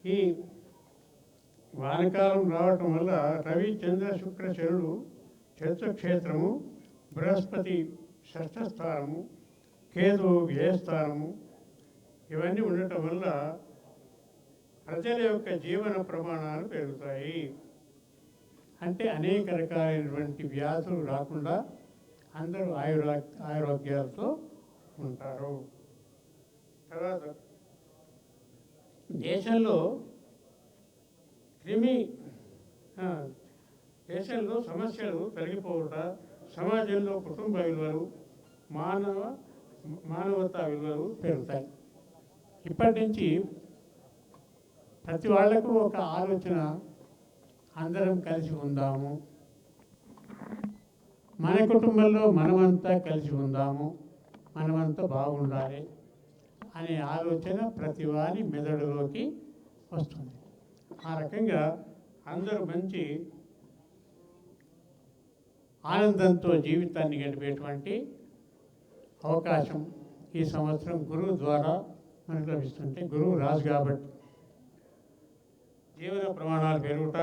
ఈ వానకాలం రావటం వల్ల రవి, చంద్ర, శుక్ర, శనుడు చతుక్షేత్రము, బృహస్పతి షష్ఠ స్థానము, కేతువు వ్యయస్థానము, ఇవన్నీ ఉండటం వల్ల ప్రజల యొక్క జీవన ప్రమాణాలు పెరుగుతాయి. అంటే అనేక రకాలైనటువంటి వ్యాధులు రాకుండా అందరూ ఆరోగ్యాలతో ఉంటారు. తర్వాత దేశంలో క్రిమి దేశంలో సమస్యలు తొలగిపోవుట, సమాజంలో కుటుంబ విలువలు, మానవతా విలువలు పెరుగుతాయి. ఇప్పటి నుంచి ప్రతి వాళ్లకు ఒక ఆలోచన, అందరం కలిసి ఉందాము, మన కుటుంబంలో మనమంతా కలిసి ఉందాము, మనమంతా బాగుండాలి అనే ఆలోచన ప్రతి వారి మెదడులోకి వస్తుంది. ఆ రకంగా అందరూ మంచి ఆనందంతో జీవితాన్ని గడిపేటువంటి అవకాశం ఈ సంవత్సరం గురువు ద్వారా మనకు లభిస్తుంటే, గురువు రాజు కాబట్టి జీవన ప్రమాణాలు పెరుగుట,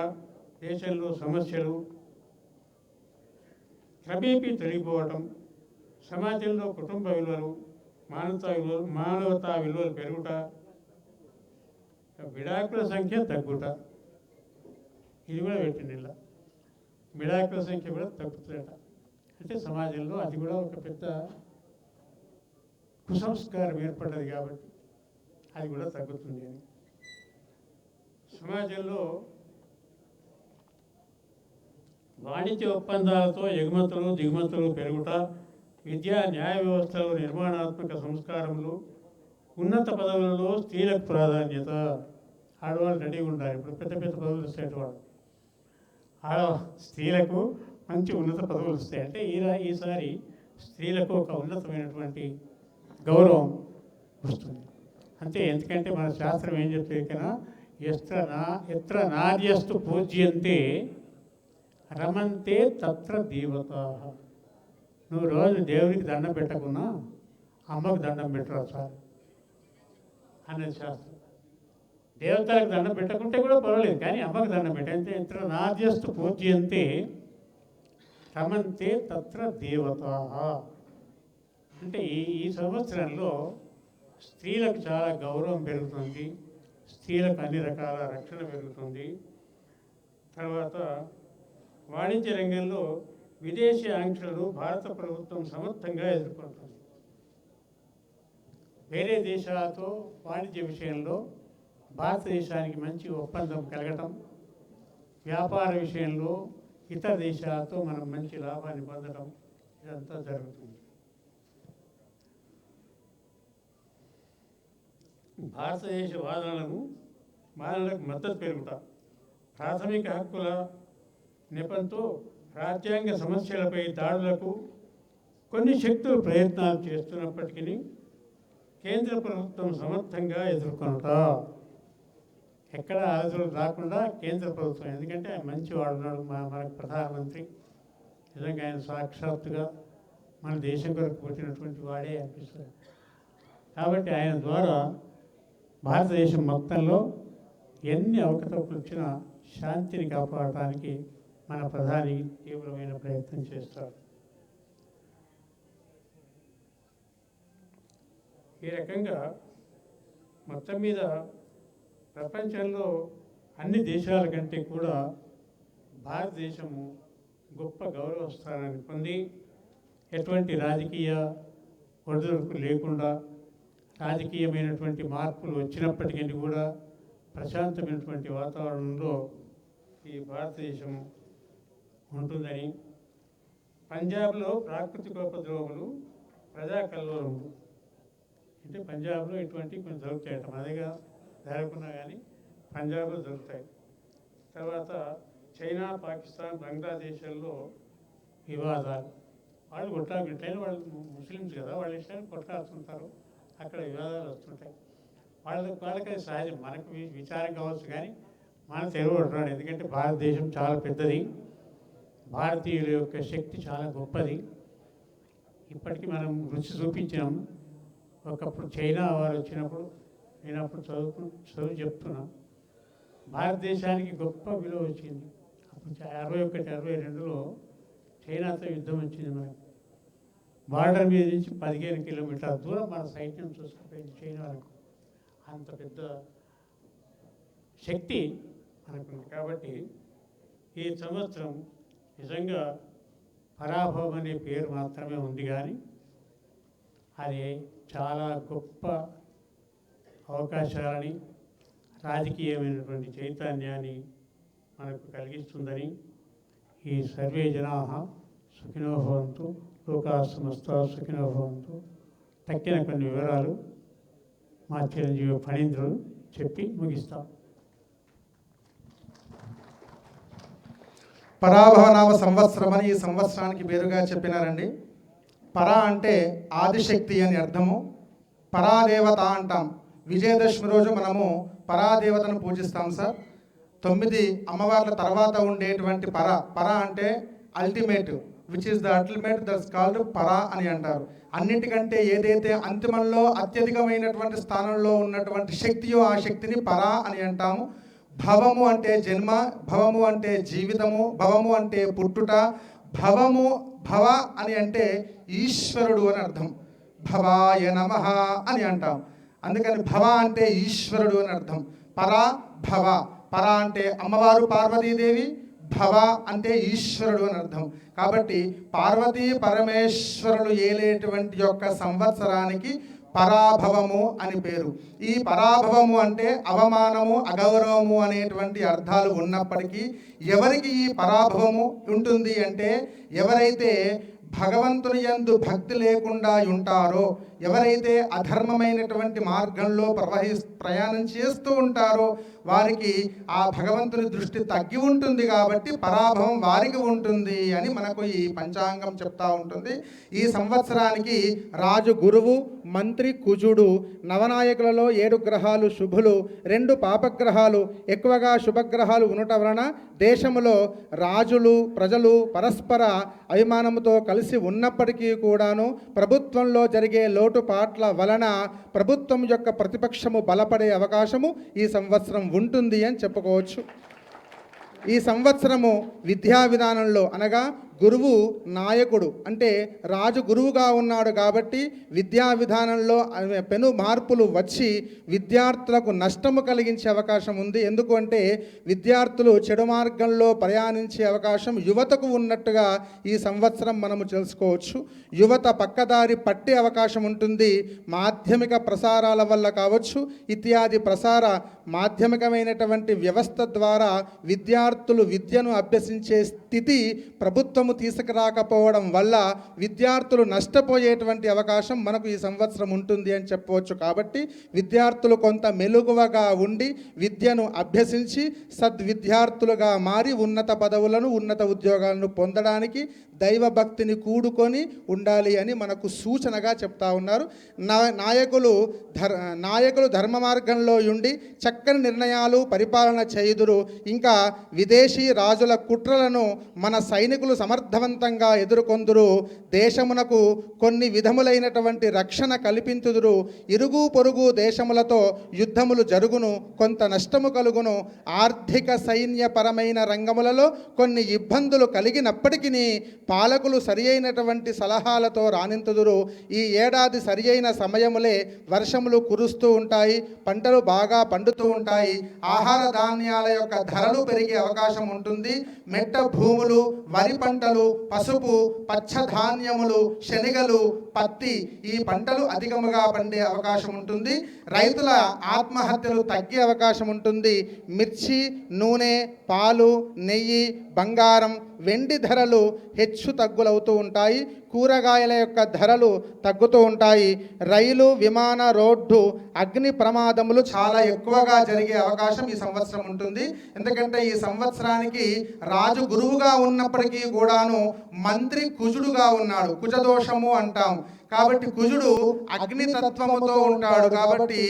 దేశంలో సమస్యలు క్రమేపీ తొలగిపోవటం, సమాజంలో కుటుంబ విలువలు, మానవతా విలువలు పెరుగుట, విడాకుల సంఖ్య తగ్గుట. ఇది కూడా పెట్టింది ఇలా, విడాకుల సంఖ్య కూడా తగ్గుతుందట. అంటే సమాజంలో అది కూడా ఒక పెద్ద కుసంస్కారం ఏర్పడ్డది కాబట్టి అది కూడా తగ్గుతుంది అని. సమాజంలో వాణిజ్య ఒప్పందాలతో ఎగుమతులు దిగుమతులు పెరుగుట, విద్యా న్యాయ వ్యవస్థలో నిర్మాణాత్మక సంస్కారములు, ఉన్నత పదవులలో స్త్రీలకు ప్రాధాన్యత. ఆడవాళ్ళు రెడీగా ఉండాలి. ఇప్పుడు పెద్ద పెద్ద పదవులు వస్తాయి వాడు స్త్రీలకు మంచి ఉన్నత పదవులు వస్తాయి. అంటే ఈసారి స్త్రీలకు ఒక ఉన్నతమైనటువంటి గౌరవం వస్తుంది. అంతే. ఎందుకంటే మన శాస్త్రం ఏం చెప్తే కన్నా, ఎత్ర నార్యస్తు పూజ్యంతే రమంతే తత్ర దేవతా. నువ్వు రోజు దేవుడికి దండం పెట్టకున్నా అమ్మకు దండం పెట్టరా సార్ అనేది శాస్త్రం. దేవతలకు దండం పెట్టకుంటే కూడా పర్వాలేదు, కానీ అమ్మకు దండం పెట్టంతే. ఎత్ర నార్యస్తు పూజ్యంతే రమంతే తత్ర దేవతా. అంటే ఈ సంవత్సరంలో స్త్రీలకు చాలా గౌరవం పెరుగుతుంది, స్త్రీలకు అన్ని రకాల రక్షణ పెరుగుతుంది. తర్వాత వాణిజ్య రంగంలో విదేశీ ఆంక్షలను భారత ప్రభుత్వం సమర్థంగా ఎదుర్కొంటుంది. వేరే దేశాలతో వాణిజ్య విషయంలో భారతదేశానికి మంచి ఒప్పందం కలగటం, వ్యాపార విషయంలో ఇతర దేశాలతో మనం మంచి లాభాన్ని పొందడం, ఇదంతా జరుగుతుంది. భారతదేశ వాదనలకు మద్దతు పెరుగుట, ప్రాథమిక హక్కుల నెపంతో రాజ్యాంగ సమస్యలపై దాడులకు కొన్ని శక్తులు ప్రయత్నాలు చేస్తున్నప్పటికీ కేంద్ర ప్రభుత్వం సమర్థంగా ఎదుర్కొనుట. ఎక్కడ అలసలు రాకుండా కేంద్ర ప్రభుత్వం, ఎందుకంటే ఆయన మంచి వాడున్నాడు, మనకు ప్రధానమంత్రి, నిజంగా ఆయన సాక్షాత్తుగా మన దేశం కొరకు పుట్టినటువంటి వాడే అనిపిస్తుంది. కాబట్టి ఆయన ద్వారా భారతదేశం మొత్తంలో ఎన్ని అవకతవకలు వచ్చినా శాంతిని కాపాడటానికి మన ప్రధాని తీవ్రమైన ప్రయత్నం చేస్తారు. ఈ రకంగా మొత్తం మీద ప్రపంచంలో అన్ని దేశాల కంటే కూడా భారతదేశము గొప్ప గౌరవ స్థానాన్ని పొంది, ఎటువంటి రాజకీయ ఒడిదుడుకు లేకుండా, రాజకీయమైనటువంటి మార్పులు వచ్చినప్పటికీ కూడా ప్రశాంతమైనటువంటి వాతావరణంలో ఈ భారతదేశం ఉంటుందని, పంజాబ్లో ప్రాకృతికోపద్రవములు, ప్రజాకల్లోలములు, అంటే పంజాబ్లో ఇటువంటి కొన్ని దొరుకుతాయట, అదేగా జరగకున్నా కానీ పంజాబ్లో దొరుకుతాయి. తర్వాత చైనా, పాకిస్తాన్, బంగ్లాదేశ్లో వివాదాలు, వాళ్ళు కొట్లాడుకుంటే, వాళ్ళు ముస్లిమ్స్ కదా, వాళ్ళ ఇష్టాన్ని కొట్లాడుతుంటారు, అక్కడ వివాదాలు వస్తుంటాయి. వాళ్ళకి సహజం, మనకు విచారం కావచ్చు, కానీ మన తెలుగు అంటున్నాడు. ఎందుకంటే భారతదేశం చాలా పెద్దది, భారతీయుల యొక్క శక్తి చాలా గొప్పది. ఇప్పటికీ మనం రుచి చూపించాం. ఒకప్పుడు చైనా వారు వచ్చినప్పుడు నేను అప్పుడు చదువు చెప్తున్నా, భారతదేశానికి గొప్ప విలువ వచ్చింది. అప్పుడు 61-62లో చైనాతో యుద్ధం వచ్చింది. మనకు బార్డర్ మీద నుంచి 15 కిలోమీటర్ల దూరం మన సైన్యం చూసుకుపోయింది చైనా వరకు. అంత పెద్ద శక్తి మనకుంది. కాబట్టి ఈ సంవత్సరం నిజంగా పరాభవం అనే పేరు మాత్రమే ఉంది, కానీ అది చాలా గొప్ప అవకాశాలని, రాజకీయమైనటువంటి చైతన్యాన్ని మనకు కలిగిస్తుందని ఈ సర్వే జనాః సుఖినో భవంతు లోకాః సమస్తాః సుఖినో భవంతు తక్కిన కొన్ని వివరాలు మా చిరంజీవి ఫణీంద్రుడు చెప్పి ముగిస్తాం. పరాభవనామ సంవత్సరం అని ఈ సంవత్సరానికి పేరుగా చెప్పినారండి. పరా అంటే ఆదిశక్తి అని అర్థము. పరాదేవత అంటాం. విజయదశమి రోజు మనము పరాదేవతను పూజిస్తాం సార్. 9 అమ్మవార్ల తర్వాత ఉండేటువంటి పర అంటే ultimate, which is the ultimate, that's called పరా అని అంటారు. అన్నిటికంటే ఏదైతే అంతిమంలో అత్యధికమైనటువంటి స్థానంలో ఉన్నటువంటి శక్తియో ఆ శక్తిని పరా అని అంటాము. భవము అంటే జన్మ, భవము అంటే జీవితము, భవము అంటే పుట్టుట, భవ అని అంటే ఈశ్వరుడు అని అర్థం. భవాయ నమః అని అంటాం. అందుకని భవ అంటే ఈశ్వరుడు అని అర్థం. భవ అంటే అమ్మవారు పార్వతీదేవి, భవ అంటే ఈశ్వరుడు అని అర్థం. కాబట్టి పార్వతీ పరమేశ్వరులు ఏలేటువంటి యొక్క సంవత్సరానికి పరాభవము అని పేరు. ఈ పరాభవము అంటే అవమానము, అగౌరవము అనేటువంటి అర్థాలు ఉన్నప్పటికీ ఎవరికి ఈ పరాభవము ఉంటుంది అంటే ఎవరైతే భగవంతుని యందు భక్తి లేకుండా ఉంటారో, ఎవరైతే అధర్మమైనటువంటి మార్గంలో ప్రయాణం చేస్తూ ఉంటారో వారికి ఆ భగవంతుని దృష్టి తగ్గి ఉంటుంది. కాబట్టి పరాభవం వారికి ఉంటుంది అని మనకు ఈ పంచాంగం చెప్తా ఉంటుంది. ఈ సంవత్సరానికి రాజు గురువు, మంత్రి కుజుడు, నవనాయకులలో 7 గ్రహాలు శుభులు, 2 పాపగ్రహాలు, ఎక్కువగా శుభగ్రహాలు ఉండటం వలన దేశంలో రాజులు ప్రజలు పరస్పర అభిమానంతో కలిసి ఉన్నప్పటికీ కూడాను ప్రభుత్వంలో జరిగే లోటుపాట్ల వలన ప్రభుత్వం యొక్క ప్రతిపక్షము బలపడే అవకాశము ఈ సంవత్సరం ఉంటుంది అని చెప్పుకోవచ్చు. ఈ సంవత్సరము విద్యా విధానంలో అనగా గురువు నాయకుడు అంటే రాజు గురువుగా ఉన్నాడు కాబట్టి విద్యా విధానంలో పెను మార్పులు వచ్చి విద్యార్థులకు నష్టము కలిగించే అవకాశం ఉంది. ఎందుకు అంటే విద్యార్థులు చెడు మార్గంలో ప్రయాణించే అవకాశం యువతకు ఉన్నట్టుగా ఈ సంవత్సరం మనము తెలుసుకోవచ్చు. యువత పక్కదారి పట్టే అవకాశం ఉంటుంది. మాధ్యమిక ప్రసారాల వల్ల కావచ్చు, ఇత్యాది ప్రసార మాధ్యమికమైనటువంటి వ్యవస్థ ద్వారా విద్యార్థులు విద్యను అభ్యసించే స్థితి ప్రభుత్వం తీసుకురాకపోవడం వల్ల విద్యార్థులు నష్టపోయేటువంటి అవకాశం మనకు ఈ సంవత్సరం ఉంటుంది అని చెప్పవచ్చు. కాబట్టి విద్యార్థులు కొంత మెలకువగా ఉండి విద్యను అభ్యసించి సద్విద్యార్థులుగా మారి ఉన్నత పదవులను ఉన్నత ఉద్యోగాలను పొందడానికి దైవభక్తిని కూడుకొని ఉండాలి అని మనకు సూచనగా చెప్తా ఉన్నారు. నాయకులు ధర్మ మార్గంలో ఉండి చక్కని నిర్ణయాలు పరిపాలన చేయుదురు. ఇంకా విదేశీ రాజుల కుట్రలను మన సైనికులు సమర్థవంతంగా ఎదుర్కొందురు. దేశమునకు కొన్ని విధములైనటువంటి రక్షణ కల్పించుదురు. ఇరుగు పొరుగు దేశములతో యుద్ధములు జరుగును, కొంత నష్టము కలుగును. ఆర్థిక సైన్యపరమైన రంగములలో కొన్ని ఇబ్బందులు కలిగినప్పటికీ పాలకులు సరి అయినటువంటి సలహాలతో రాణింతుదురు. ఈ ఏడాది సరి అయిన సమయములే వర్షములు కురుస్తూ ఉంటాయి, పంటలు బాగా పండుతూ ఉంటాయి, ఆహార ధాన్యాల యొక్క ధరలు పెరిగే అవకాశం ఉంటుంది. మెట్ట భూములు, వరి పంటలు, పసుపు, పచ్చ ధాన్యములు, శనగలు, పత్తి ఈ పంటలు అధికముగా పండే అవకాశం ఉంటుంది. రైతుల ఆత్మహత్యలు తగ్గే అవకాశం ఉంటుంది. మిర్చి, నూనె, పాలు, నెయ్యి, బంగారం, వెండి ధరలు హెచ్చు తగ్గులవుతూ ఉంటాయి. కూరగాయల యొక్క ధరలు తగ్గుతూ ఉంటాయి. రైలు, విమాన, రోడ్డు అగ్ని ప్రమాదములు చాలా ఎక్కువగా జరిగే అవకాశం ఈ సంవత్సరం ఉంటుంది. ఎందుకంటే ఈ సంవత్సరానికి రాజు గురువుగా ఉన్నప్పటికీ కూడాను మంత్రి కుజుడుగా ఉన్నాడు. కుజదోషము అంటాం. కాబట్టి కుజుడు అగ్నితత్వముతో ఉంటాడు. కాబట్టి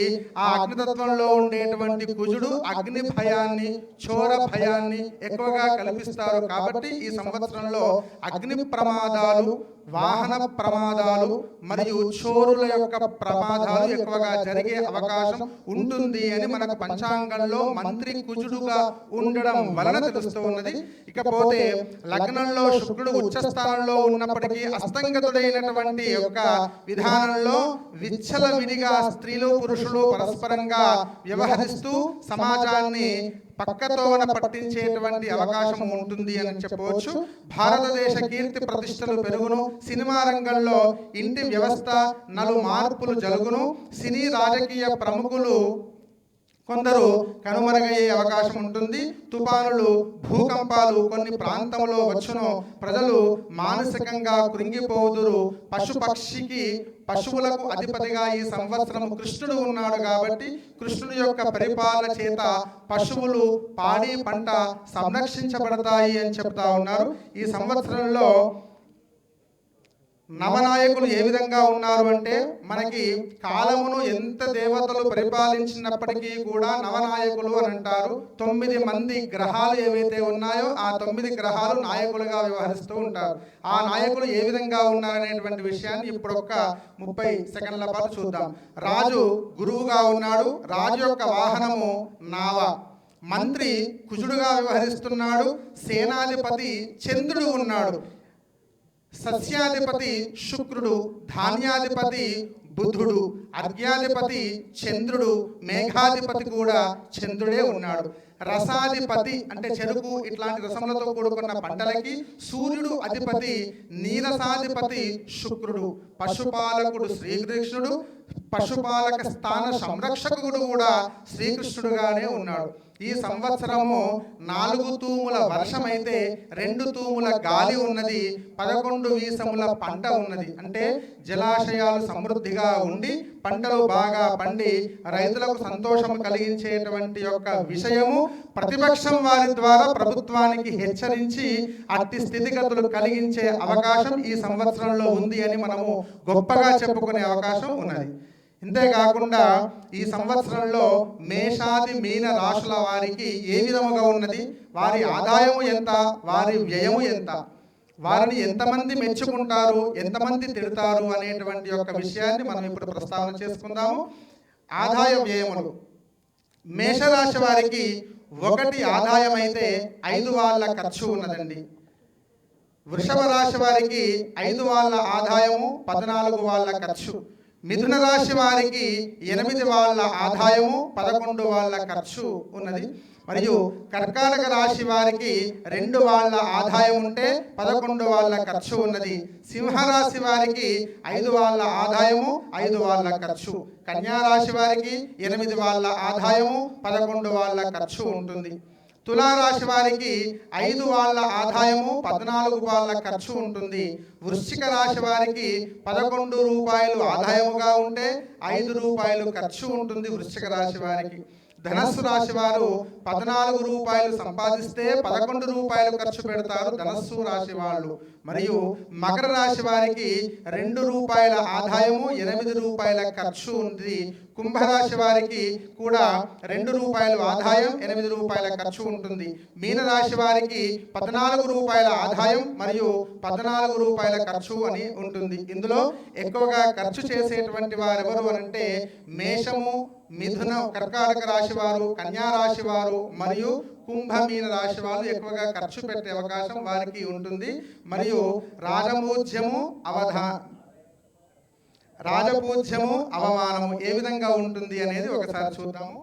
ఆ అగ్నితత్వంలో ఉండేటువంటి కుజుడు అగ్ని భయాన్ని, చోర భయాన్ని ఎక్కువగా కల్పిస్తారు. కాబట్టి ఈ సంవత్సరంలో అగ్ని ప్రమాదాలు, వాహన ప్రమాదాలు మరియు చోరుల యొక్క ప్రమాదాలు ఎక్కువగా జరిగే అవకాశం ఉంటుంది అని మనకు పంచాంగంలో మంత్రి కుజుడుగా ఉండడం వలన తెలుస్తూ ఉన్నది. ఇకపోతే లగ్నంలో శుక్రుడు ఉచ్చస్థానంలో ఉన్నప్పటికీ అస్తంగతుడైనటువంటి యొక్క విధానంలో విచ్చలవిడిగా స్త్రీలు పురుషులు పరస్పరంగా వ్యవహరిస్తూ సమాజాన్ని పక్కతోన పట్టించేటువంటి అవకాశం ఉంటుంది అని చెప్పవచ్చు. భారతదేశ కీర్తి ప్రతిష్టలు పెరుగును. సినిమా రంగంలో ఇంటి వ్యవస్థ నలు మార్పులు జరుగును. సినీ రాజకీయ ప్రముఖులు కొందరు కనుమరుగయ్యే అవకాశం ఉంటుంది. తుఫానులు, భూకంపాలు కొన్ని ప్రాంతంలో వచ్చును. ప్రజలు మానసికంగా కృంగిపోదురు. పశువులకు అధిపతిగా ఈ సంవత్సరం కృష్ణుడు ఉన్నాడు కాబట్టి కృష్ణుడి యొక్క పరిపాలన చేత పశువులు, పాడి పంట సంరక్షించబడతాయి అని చెప్తా ఉన్నారు. ఈ సంవత్సరంలో నవనాయకులు ఏ విధంగా ఉన్నారు అంటే, మనకి కాలమును ఎంత దేవతలు పరిపాలించినప్పటికీ కూడా నవనాయకులు అని అంటారు. 9 మంది గ్రహాలు ఏవైతే ఉన్నాయో ఆ 9 గ్రహాలు నాయకులుగా వ్యవహరిస్తూ ఉంటారు. ఆ నాయకులు ఏ విధంగా ఉన్నారనేటువంటి విషయాన్ని ఇప్పుడు ఒక 30 సెకండ్ల పాటు చూద్దాం. రాజు గురువుగా ఉన్నాడు. రాజు యొక్క వాహనము నావ. మంత్రి కుజుడుగా వ్యవహరిస్తున్నాడు. సేనాధిపతి చంద్రుడు ఉన్నాడు. సస్యాధిపతి శుక్రుడు, ధాన్యాధిపతి బుధుడు, అర్ఘ్యాధిపతి చంద్రుడు, మేఘాధిపతి కూడా చంద్రుడే ఉన్నాడు. రసాధిపతి అంటే చెరుకు ఇట్లాంటి రసములతో కూడుకున్న పంటలకి సూర్యుడు అధిపతి. నీరసాధిపతి శుక్రుడు. పశుపాలకుడు శ్రీకృష్ణుడు. పశుపాలక స్థాన సంరక్షకుడు కూడా శ్రీకృష్ణుడుగానే ఉన్నాడు. ఈ సంవత్సరము 4 తూముల వర్షమైతే 2 తూముల గాలి ఉన్నది. 11 వీసముల పంట ఉన్నది. అంటే జలాశయాలు సమృద్ధిగా ఉండి పంటలు బాగా పండి రైతులకు సంతోషం కలిగించేటువంటి యొక్క విషయము ప్రతిపక్షం వారి ద్వారా ప్రభుత్వానికి హెచ్చరించి అట్టి స్థితిగతులు కలిగించే అవకాశం ఈ సంవత్సరంలో ఉంది అని మనము గొప్పగా చెప్పుకునే అవకాశం ఉన్నది. ఇంతేకాకుండా ఈ సంవత్సరంలో మేషాది మీన రాశుల వారికి ఏ విధముగా ఉన్నది, వారి ఆదాయము ఎంత, వారి వ్యయము ఎంత, వారిని ఎంతమంది మెచ్చుకుంటారు, ఎంతమంది తిడతారు అనేటువంటి యొక్క విషయాన్ని మనం ఇప్పుడు ప్రస్తావన చేసుకుందాము. ఆదాయ వ్యయములు. మేషరాశి వారికి 1 ఆదాయం అయితే 5 వాళ్ళ ఖర్చు ఉన్నదండి. వృషభ రాశి వారికి 5 వాళ్ళ ఆదాయము, 14 వాళ్ళ ఖర్చు. మిథున రాశి వారికి 8 వాళ్ళ ఆదాయము, 11 వాళ్ళ ఖర్చు ఉన్నది. మరియు కర్కాటక రాశి వారికి 2 వాళ్ళ ఆదాయం ఉంటే 11 వాళ్ళ ఖర్చు ఉన్నది. సింహరాశి వారికి 5 వాళ్ళ ఆదాయము, 5 వాళ్ళ ఖర్చు. కన్యా రాశి వారికి 8 వాళ్ళ ఆదాయము, 11 వాళ్ళ ఖర్చు ఉంటుంది. తులారాశి వారికి 5 వాళ్ళ ఆదాయము, 14 వాళ్ళ ఖర్చు ఉంటుంది. వృశ్చిక రాశి వారికి 11 రూపాయలు ఆదాయముగా ఉంటే 5 రూపాయలు ఖర్చు ఉంటుంది వృశ్చిక రాశి వారికి. ధనస్సు రాశి వారు 14 రూపాయలు సంపాదిస్తే 11 రూపాయలు ఖర్చు పెడతారు ధనస్సు రాశి వాళ్ళు. మరియు మకర రాశి వారికి 2 రూపాయల ఆదాయము, 8 రూపాయల ఖర్చు ఉంది. కుంభరాశి వారికి కూడా 2 రూపాయలు ఆదాయం, 8 రూపాయల ఖర్చు ఉంటుంది. మీనరాశి వారికి 14 రూపాయల ఆదాయం మరియు 14 రూపాయల ఖర్చు అని ఉంటుంది. ఇందులో ఎక్కువగా ఖర్చు చేసేటువంటి వారు ఎవరు అనంటే మేషము, మిథున, కర్కాటక రాశి వారు, కన్యా రాశి వారు మరియు కుంభ మీన రాశి వారు ఎక్కువగా ఖర్చు పెట్టే అవకాశం వారికి ఉంటుంది. మరియు రాజపూజ్యము అవమానము ఏ విధంగా ఉంటుంది అనేది ఒకసారి చూద్దాము.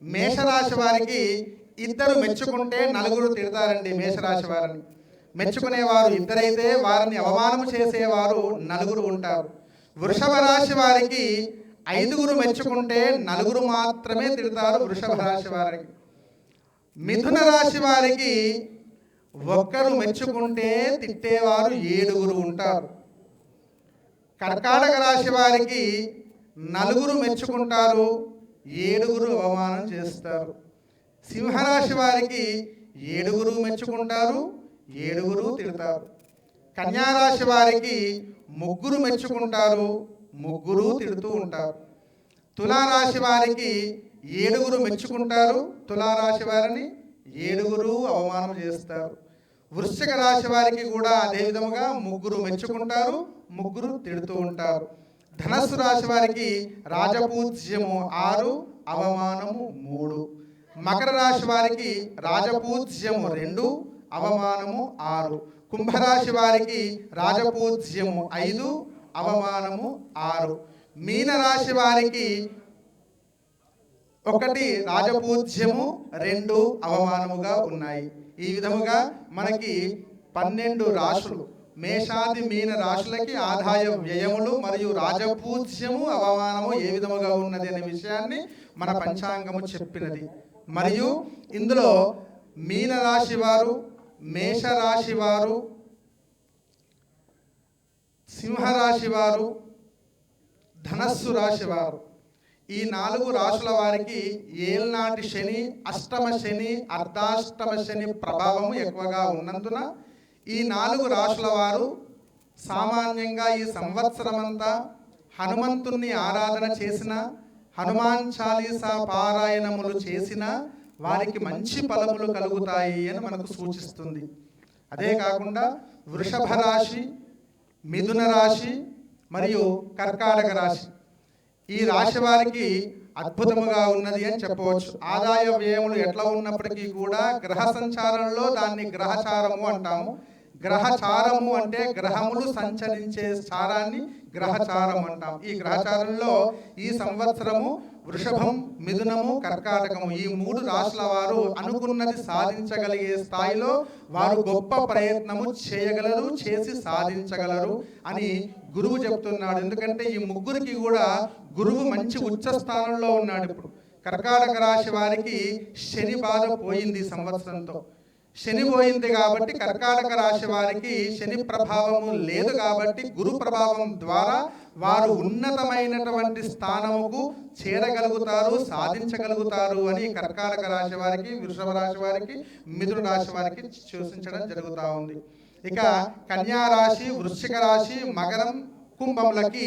మేషరాశి వారికి 2 మెచ్చుకుంటే 4 తిడతారండి. మేషరాశి వారిని మెచ్చుకునేవారు 2 అయితే వారిని అవమానము చేసేవారు 4 ఉంటారు. వృషభ రాశి వారికి 5 మెచ్చుకుంటే 4 మాత్రమే తిడతారు వృషభ రాశి వారికి. మిథున రాశి వారికి 1 మెచ్చుకుంటే తిట్టేవారు 7 ఉంటారు. కర్కాటక రాశి వారికి 4 మెచ్చుకుంటారు, 7 అవమానం చేస్తారు. సింహరాశి వారికి 7 మెచ్చుకుంటారు, 7 తిడతారు. కన్యా రాశి వారికి 3 మెచ్చుకుంటారు, 3 తిడుతూ ఉంటారు. తులారాశి వారికి 7 మెచ్చుకుంటారు, తులారాశి వారిని 7 అవమానం చేస్తారు. వృశ్చిక రాశి వారికి కూడా అదే విధముగా 3 మెచ్చుకుంటారు, 3 తిడుతూ ఉంటారు. ధనస్సు రాశి వారికి రాజపూజ్యము 6, అవమానము 3. మకర రాశి వారికి రాజపూజ్యము 2, అవమానము 6. కుంభరాశి వారికి రాజపూజ్యము 5, అవమానము 6. మీన రాశి వారికి 1 రాజపూజ్యము, 2 అవమానముగా ఉన్నాయి. ఈ విధముగా మనకి 12 రాశులు, మేషాది మీన రాశులకి ఆదాయ వ్యయములు మరియు రాజపూజ్యము అవమానము ఏ విధముగా ఉన్నది అనే విషయాన్ని మన పంచాంగము చెప్పినది. మరియు ఇందులో మీనరాశి వారు, మేషరాశి వారు, సింహరాశి వారు, ధనస్సు రాశి వారు, ఈ 4 రాశుల వారికి ఏల్నాటి శని, అష్టమ శని, అర్ధాష్టమ శని ప్రభావము ఎక్కువగా ఉన్నందున ఈ 4 రాశుల వారు సామాన్యంగా ఈ సంవత్సరమంతా హనుమంతుణ్ణి ఆరాధన చేసిన, హనుమాన్ చాలీసా పారాయణములు చేసిన వారికి మంచి ఫలములు కలుగుతాయి అని మనకు సూచిస్తుంది. అదే కాకుండా వృషభ రాశి, మిథున రాశి మరియు కర్కాటక రాశి, ఈ రాశి వారికి అద్భుతముగా ఉన్నది అని చెప్పవచ్చు. ఆదాయ వ్యయములు ఎట్లా ఉన్నప్పటికీ కూడా గ్రహ సంచారంలో దాన్ని గ్రహచారము అంటాము. గ్రహచారము అంటే గ్రహములు సంచరించే చారాన్ని గ్రహచారం అంటాం. ఈ గ్రహచారంలో ఈ సంవత్సరము వృషభం, మిథునము, కర్కాటకము ఈ 3 రాశుల వారు అనుకున్నది సాధించగలిగే స్థాయిలో వారు గొప్ప ప్రయత్నము చేయగలరు, చేసి సాధించగలరు అని గురువు చెప్తున్నాడు. ఎందుకంటే ఈ ముగ్గురికి కూడా గురువు మంచి ఉచ్చ స్థానంలో ఉన్నాడు. ఇప్పుడు కర్కాటక రాశి వారికి శని బాధ పోయింది సంవత్సరంతో. శని పోయింది కాబట్టి కర్కాటక రాశి వారికి శని ప్రభావము లేదు కాబట్టి గురు ప్రభావం ద్వారా వారు ఉన్నతమైనటువంటి స్థానముకు చేరగలుగుతారు, సాధించగలుగుతారు అని కర్కాటక రాశి వారికి, వృషభ రాశి వారికి, మిథున రాశి వారికి సూచించడం జరుగుతూ ఉంది. ఇక కన్యా రాశి, వృశ్చిక రాశి, మకరం, కుంభములకి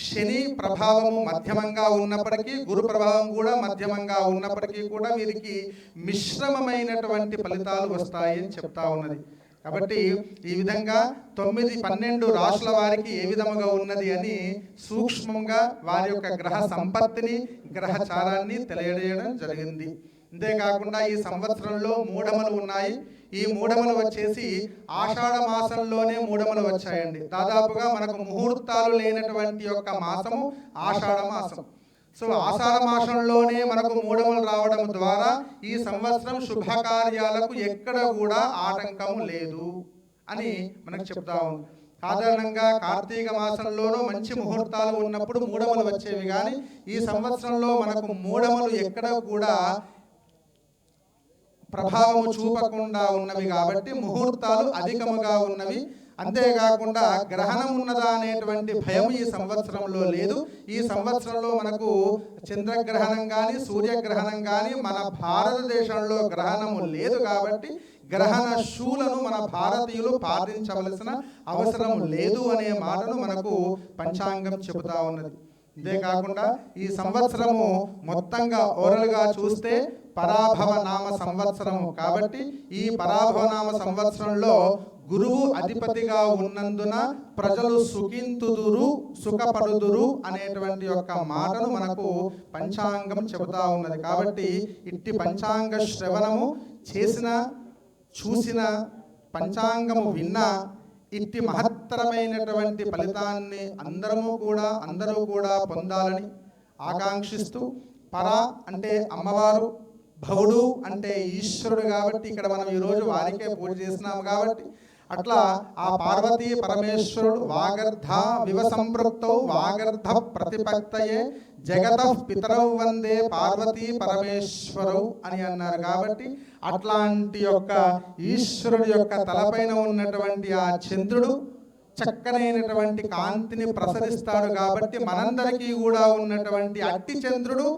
శని ప్రభావము మధ్యమంగా ఉన్నప్పటికీ, గురు ప్రభావం కూడా మధ్యమంగా ఉన్నప్పటికీ కూడా వీరికి మిశ్రమమైనటువంటి ఫలితాలు వస్తాయి అని చెప్తా ఉన్నది. కాబట్టి ఈ విధంగా 9, 12 రాశుల వారికి ఏ విధముగా ఉన్నది అని సూక్ష్మంగా వారి యొక్క గ్రహ సంపత్తిని, గ్రహచారాన్ని తెలియజేయడం జరిగింది. అంతేకాకుండా ఈ సంవత్సరంలో మూఢములు ఉన్నాయి. ఈ మూఢములు వచ్చేసి ఆషాఢ మాసంలోనే మూఢములు వచ్చాయండి. దాదాపుగా మనకు ముహూర్తాలు లేనటువంటి యొక్క మాసము ఆషాఢ మాసం. సో ఆషాఢ మాసంలోనే మనకు మూఢములు రావడం ద్వారా ఈ సంవత్సరం శుభకార్యాలకు ఎక్కడ కూడా ఆటంకము లేదు అని మనకు చెప్తా ఉంది. సాధారణంగా కార్తీక మాసంలోనూ మంచి ముహూర్తాలు ఉన్నప్పుడు మూఢములు వచ్చేవి, కానీ ఈ సంవత్సరంలో మనకు మూఢములు ఎక్కడ కూడా ప్రభావము చూపకుండా ఉన్నవి కాబట్టి ముహూర్తాలు అధికముగా ఉన్నవి. అంతేకాకుండా గ్రహణం ఉన్నదా అనేటువంటి భయం ఈ సంవత్సరంలో లేదు. ఈ సంవత్సరంలో మనకు చంద్రగ్రహణం కానీ, సూర్యగ్రహణం కానీ మన భారతదేశంలో గ్రహణము లేదు కాబట్టి గ్రహణ శూలను మన భారతీయులు పాటించవలసిన అవసరం లేదు అనే మాటను మనకు పంచాంగం చెబుతా ఉన్నది. అంతేకాకుండా ఈ సంవత్సరము మొత్తంగా ఓవరాల్గా చూస్తే పరాభవ నామ సంవత్సరము కాబట్టి ఈ పరాభవ నామ సంవత్సరంలో గురువు అధిపతిగా ఉన్నందున ప్రజలు సుఖింతుదురు, సుఖపడుదురు అనేటువంటి యొక్క మాటను మనకు పంచాంగం చెబుతా ఉన్నది. కాబట్టి ఇట్టి పంచాంగ శ్రవణము చేసిన, చూసిన, పంచాంగము విన్నా ఇట్టి మహత్తరమైనటువంటి ఫలితాన్ని అందరూ కూడా పొందాలని ఆకాంక్షిస్తూ, పర అంటే అమ్మవారు, భవుడు అంటే ఈశ్వరుడు కాబట్టి ఇక్కడ మనం ఈరోజు వారికే పూజ చేసినాము కాబట్టి అట్లా ఆ పార్వతీ పరమేశ్వరుడు వాగర్ధ వివ సంపృక్తౌ వాగర్ధ ప్రతిపత్తయే జగతః పితరౌ వందే పార్వతీ పరమేశ్వరౌ అని అన్నారు. కాబట్టి అట్లాంటి యొక్క ఈశ్వరుడు యొక్క తలపైన ఉన్నటువంటి ఆ చంద్రుడు చక్కనైనటువంటి కాంతిని ప్రసరిస్తాడు కాబట్టి మనందరికీ కూడా ఉన్నటువంటి అట్టి చంద్రుడు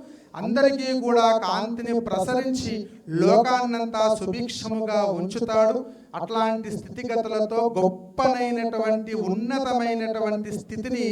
అందరికీ కూడా కాంతిని ప్రసరించి లోకాన్నంతా సుభిక్షముగా ఉంచుతాడు. అట్లాంటి స్థితిగతులతో గొప్పనైనటువంటి ఉన్నతమైనటువంటి స్థితిని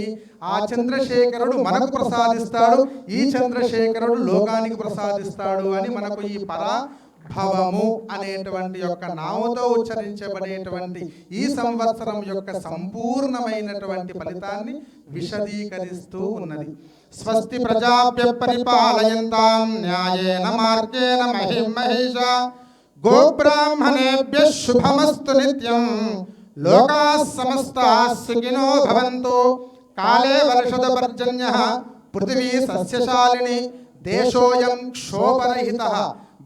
ఆ చంద్రశేఖరుడు మనకు ప్రసాదిస్తాడు, ఈ చంద్రశేఖరుడు లోకానికి ప్రసాదిస్తాడు అని మనకు ఈ పరాభవము అనేటువంటి యొక్క నామతో ఉచ్చరించబడేటువంటి ఈ సంవత్సరం యొక్క సంపూర్ణమైనటువంటి ఫలితాన్ని విశదీకరిస్తూ ఉన్నది. స్వస్తి ప్రజాభ్య పరిపాలయంతాం న్యాయేన మార్గేణ మహిం మహిషా గోబ్రాహ్మణేభ్యః శుభమస్తు నిత్యం లోకాః సమస్తాః సుఖినో భవంతు. కాలే వర్షద పర్జన్యః పృథివీ సస్యశాలిని దేశోయం క్షోభరహితః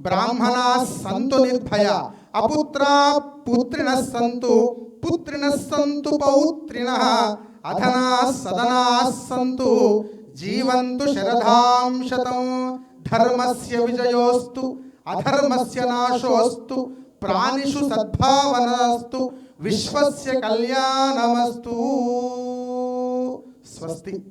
బ్రాహ్మణాః సంతు నిర్భయా అపుత్రా పుత్రిణః సంతు పుత్రిణః సంతు పౌత్రిణః అధనాః సదనాః సంతు జీవంతు శరదాం శతం ధర్మస్య విజయోస్తు అధర్మస్య నాశోస్తు ప్రాణిషు సద్భావనాస్తు విశ్వస్య కళ్యాణమస్తు. స్వస్తి.